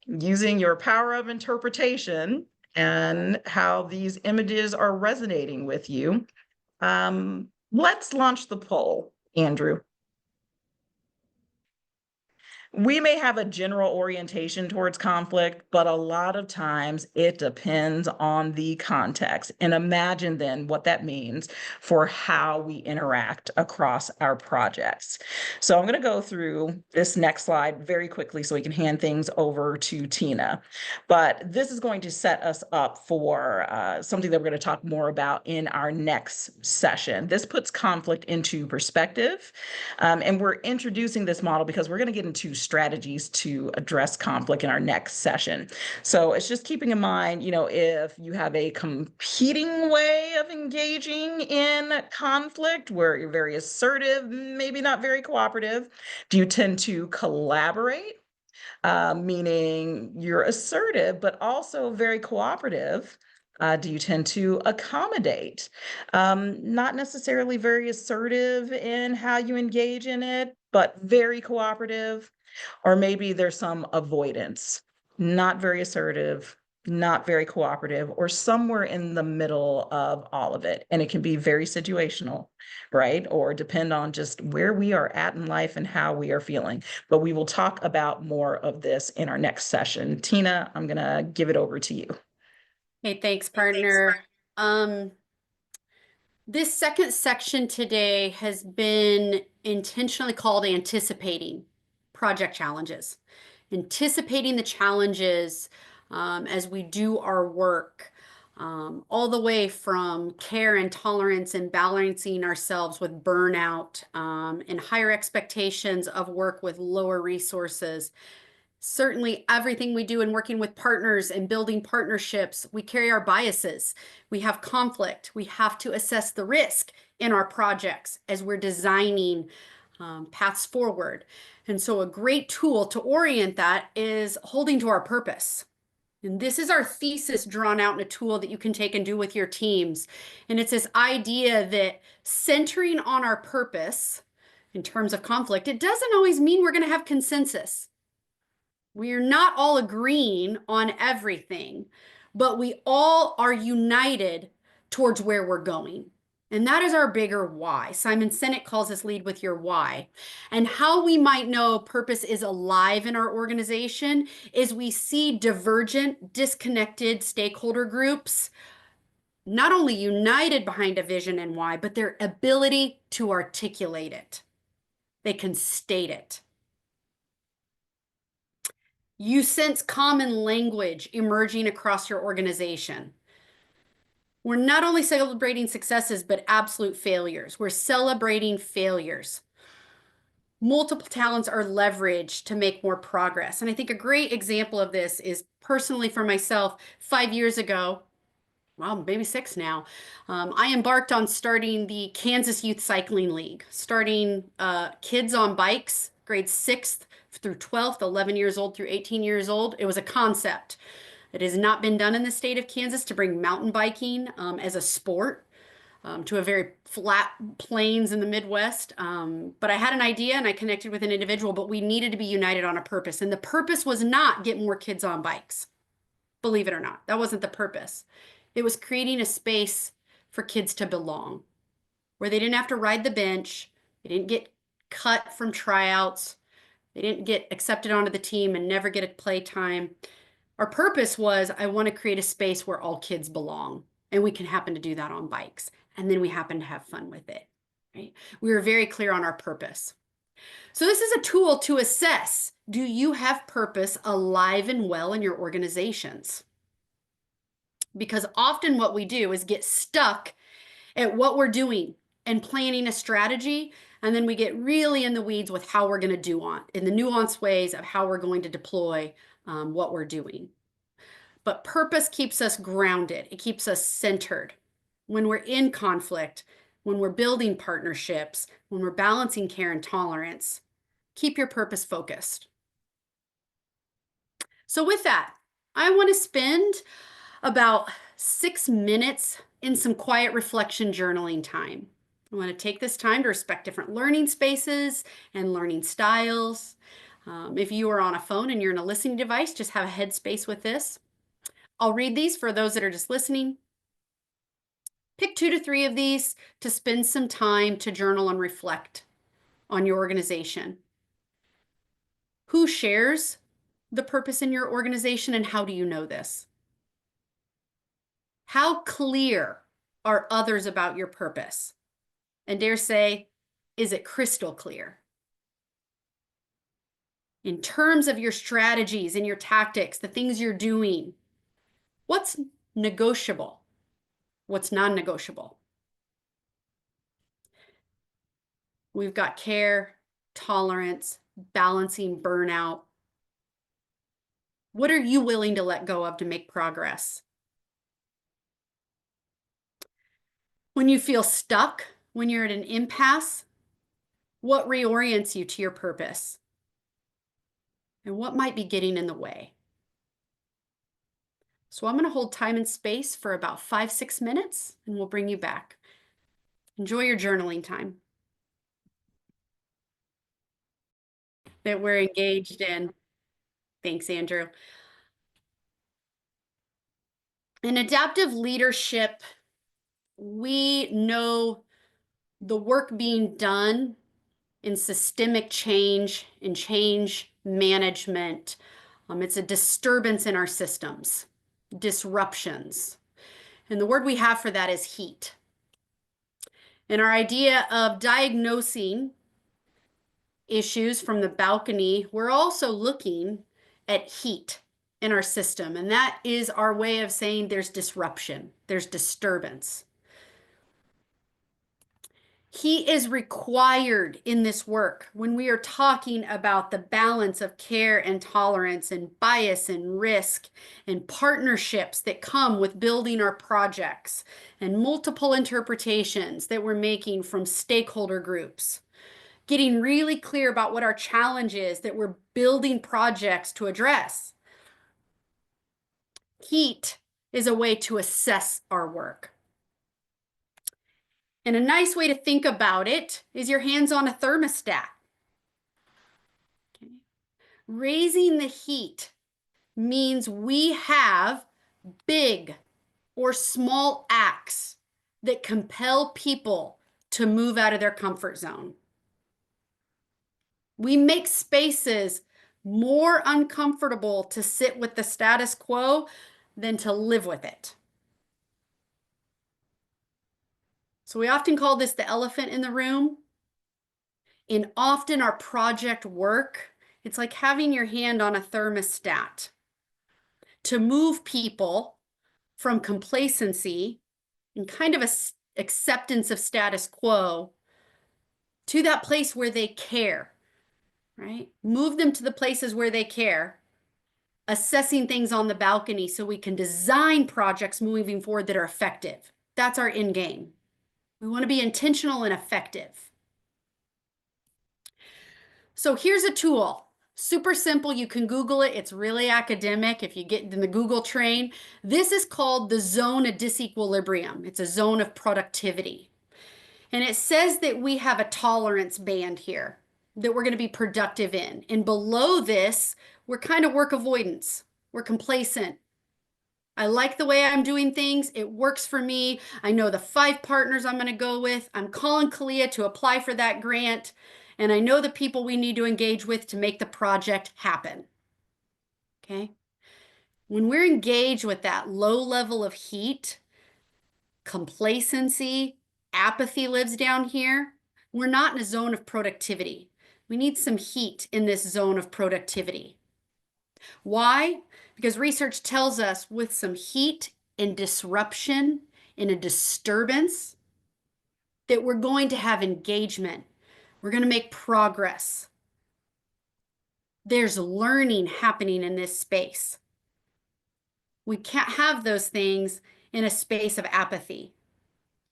using your power of interpretation and how these images are resonating with you, let's launch the poll, Andrew. We may have a general orientation towards conflict, but a lot of times it depends on the context. And imagine then what that means for how we interact across our projects. So I'm going to go through this next slide very quickly so we can hand things over to Tina. But this is going to set us up for something that we're going to talk more about in our next session. This puts conflict into perspective. And we're introducing this model because we're going to get into strategies to address conflict in our next session. So it's just keeping in mind, if you have a competing way of engaging in conflict where you're very assertive, maybe not very cooperative, do you tend to collaborate? Meaning you're assertive, but also very cooperative. Do you tend to accommodate? Not necessarily very assertive in how you engage in it, but very cooperative. Or maybe there's some avoidance, not very assertive, not very cooperative, or somewhere in the middle of all of it. And it can be very situational, right? Or depend on just where we are at in life and how we are feeling. But we will talk about more of this in our next session. Tina, I'm going to give it over to you. Hey, thanks, partner. This second section today has been intentionally called anticipating project challenges. Anticipating the challenges as we do our work, all the way from care and tolerance and balancing ourselves with burnout and higher expectations of work with lower resources. Certainly everything we do in working with partners and building partnerships, we carry our biases. We have conflict. We have to assess the risk in our projects as we're designing paths forward. And so a great tool to orient that is holding to our purpose. And this is our thesis drawn out in a tool that you can take and do with your teams. And it's this idea that centering on our purpose in terms of conflict, it doesn't always mean we're going to have consensus. We're not all agreeing on everything, but we all are united towards where we're going. And that is our bigger why. Simon Sinek calls this lead with your why. And how we might know purpose is alive in our organization is we see divergent, disconnected stakeholder groups not only united behind a vision and why, but their ability to articulate it. They can state it. You sense common language emerging across your organization. We're not only celebrating successes, but absolute failures. We're celebrating failures. Multiple talents are leveraged to make more progress. And I think a great example of this is personally for myself, 5 years ago, well, maybe 6 now, I embarked on starting the Kansas Youth Cycling League, starting kids on bikes, grades 6th through 12th, 11 years old through 18 years old. It was a concept. It has not been done in the state of Kansas to bring mountain biking as a sport. to a very flat plains in the Midwest. But I had an idea and I connected with an individual, but we needed to be united on a purpose. And the purpose was not get more kids on bikes. Believe it or not, that wasn't the purpose. It was creating a space for kids to belong, where they didn't have to ride the bench. They didn't get cut from tryouts. They didn't get accepted onto the team and never get a play time. Our purpose was, I want to create a space where all kids belong. And we can happen to do that on bikes. And then we happen to have fun with it, right? We were very clear on our purpose. So this is a tool to assess, do you have purpose alive and well in your organizations? Because often what we do is get stuck at what we're doing and planning a strategy, and then we get really in the weeds with how we're going to do in the nuanced ways of how we're going to deploy what we're doing. But purpose keeps us grounded. It keeps us centered. When we're in conflict, when we're building partnerships, when we're balancing care and tolerance, keep your purpose focused. So with that, I want to spend about 6 minutes in some quiet reflection journaling time. I want to take this time to respect different learning spaces and learning styles. If you are on a phone and you're in a listening device, just have a headspace with this. I'll read these for those that are just listening. Pick 2 to 3 of these to spend some time to journal and reflect on your organization. Who shares the purpose in your organization, and how do you know this? How clear are others about your purpose? And dare say, is it crystal clear? In terms of your strategies and your tactics, the things you're doing, what's negotiable? What's non-negotiable? We've got care, tolerance, balancing burnout. What are you willing to let go of to make progress? When you feel stuck, when you're at an impasse, what reorients you to your purpose? And what might be getting in the way? So I'm going to hold time and space for about 5-6 minutes, and we'll bring you back. Enjoy your journaling time that we're engaged in. Thanks, Andrew. In adaptive leadership, we know the work being done in systemic change, in change management. It's a disturbance in our systems, disruptions. And the word we have for that is heat. And our idea of diagnosing issues from the balcony, we're also looking at heat in our system. And that is our way of saying there's disruption, there's disturbance. Heat is required in this work when we are talking about the balance of care and tolerance and bias and risk and partnerships that come with building our projects and multiple interpretations that we're making from stakeholder groups. Getting really clear about what our challenge is that we're building projects to address. Heat is a way to assess our work. And a nice way to think about it is your hands on a thermostat. Okay. Raising the heat means we have big or small acts that compel people to move out of their comfort zone. We make spaces more uncomfortable to sit with the status quo than to live with it. So we often call this the elephant in the room. In often our project work, it's like having your hand on a thermostat to move people from complacency and kind of acceptance of status quo to that place where they care, right? Move them to the places where they care, assessing things on the balcony so we can design projects moving forward that are effective. That's our end game. We want to be intentional and effective. So here's a tool Super simple. You can Google it. It's really academic if you get in the Google train. This is called the zone of disequilibrium. It's a zone of productivity. And it says that we have a tolerance band here that we're going to be productive in. And below this, we're kind of work avoidance. We're complacent. I like the way I'm doing things. It works for me. I know the 5 partners I'm going to go with. I'm calling Kalia to apply for that grant. And I know the people we need to engage with to make the project happen. Okay? When we're engaged with that low level of heat, complacency, apathy lives down here, we're not in a zone of productivity. We need some heat in this zone of productivity. Why? Because research tells us with some heat and disruption and a disturbance that we're going to have engagement. We're going to make progress. There's learning happening in this space. We can't have those things in a space of apathy.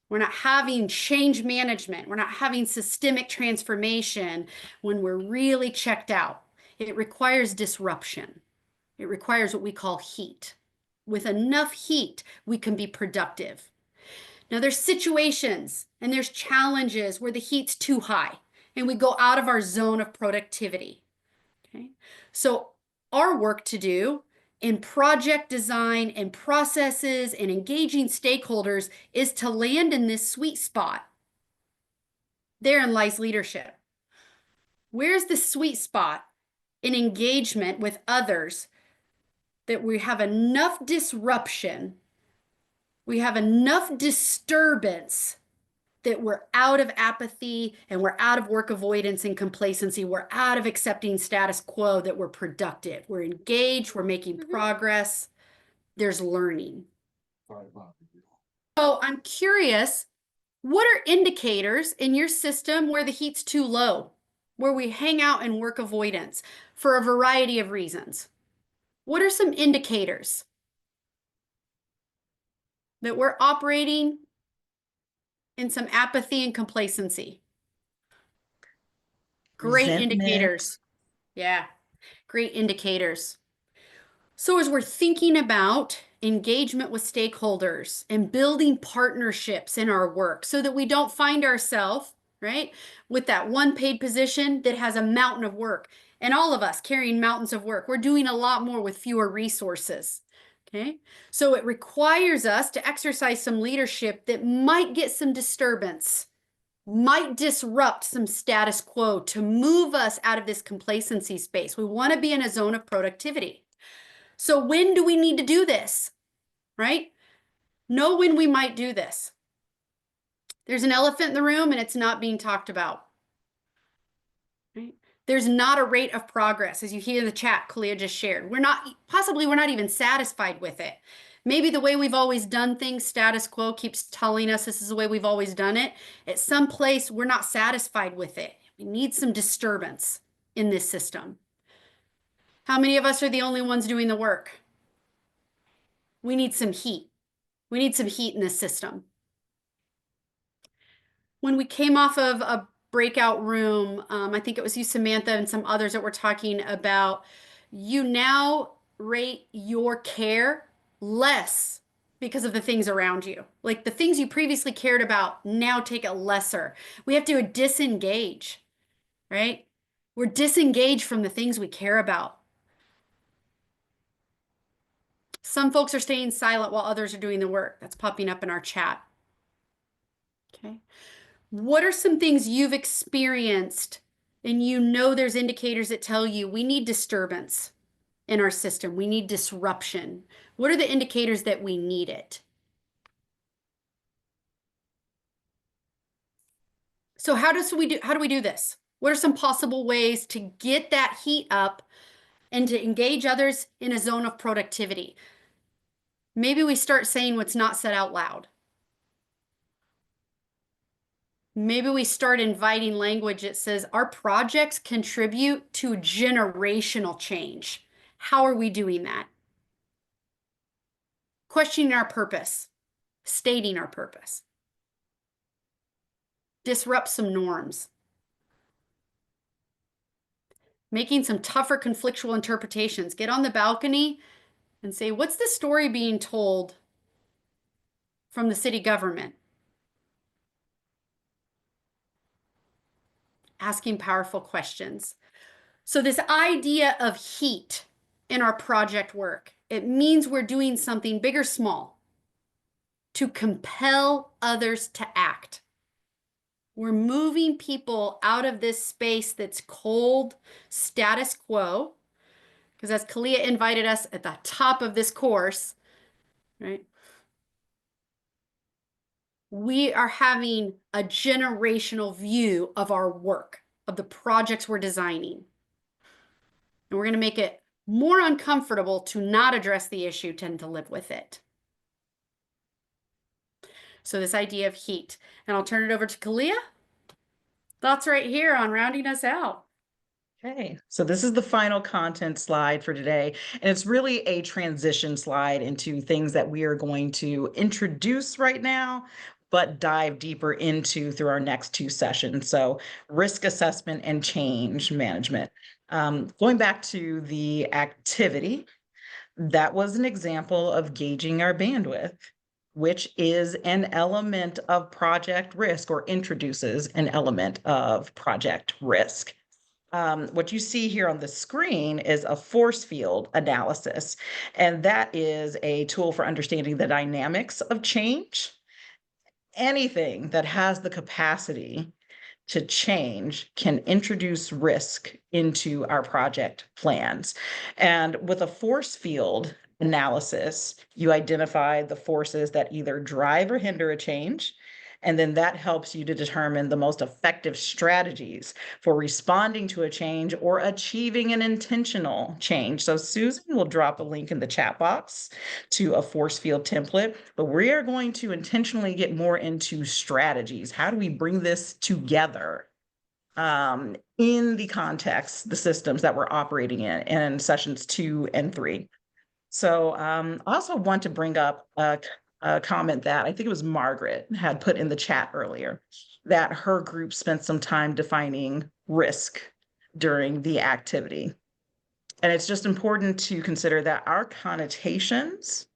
We're not having change management. We're not having systemic transformation when we're really checked out. It requires disruption. It requires what we call heat. With enough heat, we can be productive. Now, there's situations and there's challenges where the heat's too high and we go out of our zone of productivity. Okay? So our work to do in project design and processes and engaging stakeholders is to land in this sweet spot. Therein lies leadership. Where's the sweet spot in engagement with others that we have enough disruption, we have enough disturbance that we're out of apathy and we're out of work avoidance and complacency. We're out of accepting status quo, that we're productive. We're engaged, we're making progress. There's learning. So I'm curious, what are indicators in your system where the heat's too low, where we hang out in work avoidance for a variety of reasons? What are some indicators that we're operating in some apathy and complacency? Great Resentment. indicators. Yeah, great indicators. So as we're thinking about engagement with stakeholders and building partnerships in our work so that we don't find ourselves, right, with that one paid position that has a mountain of work, and all of us carrying mountains of work, we're doing a lot more with fewer resources. Okay, so it requires us to exercise some leadership that might get some disturbance, might disrupt some status quo to move us out of this complacency space. We want to be in a zone of productivity. So when do we need to do this, right? Know when we might do this. There's an elephant in the room and it's not being talked about. Right? There's not a rate of progress, as you hear in the chat, Kalia just shared. We're not even satisfied with it. Maybe the way we've always done things, status quo keeps telling us this is the way we've always done it. At some place, we're not satisfied with it. We need some disturbance in this system. How many of us are the only ones doing the work? We need some heat. We need some heat in this system. When we came off of a breakout room, I think it was you, Samantha, and some others that were talking about, you now rate your care less because of the things around you. Like the things you previously cared about now take a lesser. We have to disengage, right? We're disengaged from the things we care about. Some folks are staying silent while others are doing the work. That's popping up in our chat. Okay. What are some things you've experienced and you know there's indicators that tell you we need disturbance in our system, we need disruption? What are the indicators that we need it? So how do we do this? What are some possible ways to get that heat up and to engage others in a zone of productivity? Maybe we start saying what's not said out loud. Maybe we start inviting language that says our projects contribute to generational change. How are we doing that? Questioning our purpose, stating our purpose. Disrupt some norms. making some tougher conflictual interpretations. Get on the balcony and say, what's the story being told from the city government? Asking powerful questions. So this idea of heat in our project work, it means we're doing something big or small to compel others to act. We're moving people out of this space that's cold, status quo, because as Kalia invited us at the top of this course, right? We are having a generational view of our work, of the projects we're designing. And we're going to make it more uncomfortable to not address the issue, tend to live with it. So this idea of heat. And I'll turn it over to Kalia. Thoughts right here on rounding us out. Okay, so this is the final content slide for today, and it's really a transition slide into things that we are going to introduce right now, but dive deeper into through our next two sessions. So risk assessment and change management. Going back to the activity, that was an example of gauging our bandwidth, which is an element of project risk or introduces an element of project risk. What you see here on the screen is a force field analysis, and that is a tool for understanding the dynamics of change. Anything that has the capacity to change can introduce risk into our project plans. And with a force field analysis, you identify the forces that either drive or hinder a change. And then that helps you to determine the most effective strategies for responding to a change or achieving an intentional change. So Susan will drop a link in the chat box to a force field template, but we are going to intentionally get more into strategies. How do we bring this together in the context, the systems that we're operating in sessions 2 and 3? So I also want to bring up a comment that I think it was Margaret had put in the chat earlier, that her group spent some time defining risk during the activity. And it's just important to consider that our connotations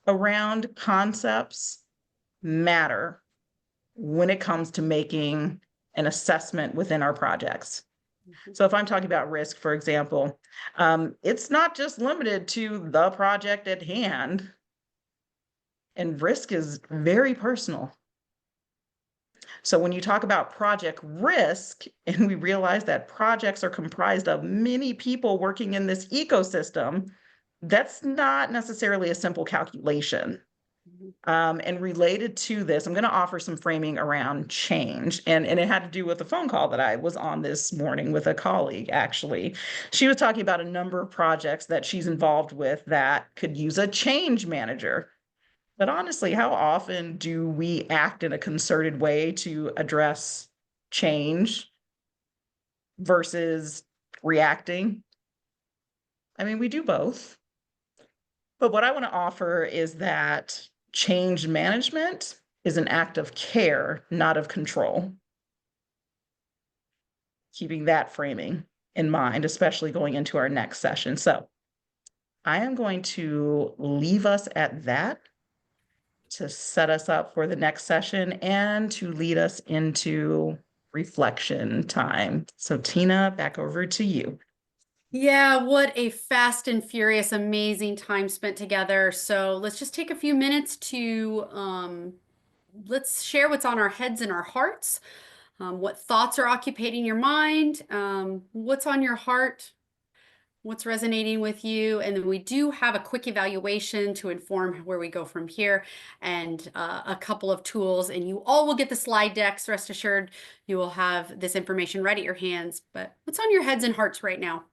around concepts matter when it comes to making an assessment within our projects. So if I'm talking about risk, for example, it's not just limited to the project at hand. And risk is very personal. So when you talk about project risk, and we realize that projects are comprised of many people working in this ecosystem, that's not necessarily a simple calculation. And related to this, I'm going to offer some framing around change. And it had to do with a phone call that I was on this morning with a colleague, actually. She was talking about a number of projects that she's involved with that could use a change manager. But honestly, how often do we act in a concerted way to address change versus reacting? I mean, we do both. But what I want to offer is that change management is an act of care, not of control. Keeping that framing in mind, especially going into our next session. So I am going to leave us at that to set us up for the next session and to lead us into reflection time. So Tina, back over to you. Yeah, what a fast and furious, amazing time spent together. So let's just take a few minutes to let's share what's on our heads and our hearts. What thoughts are occupying your mind? What's on your heart? What's resonating with you? And then we do have a quick evaluation to inform where we go from here, and a couple of tools, and you all will get the slide decks. Rest assured, you will have this information right at your hands. But what's on your heads and hearts right now?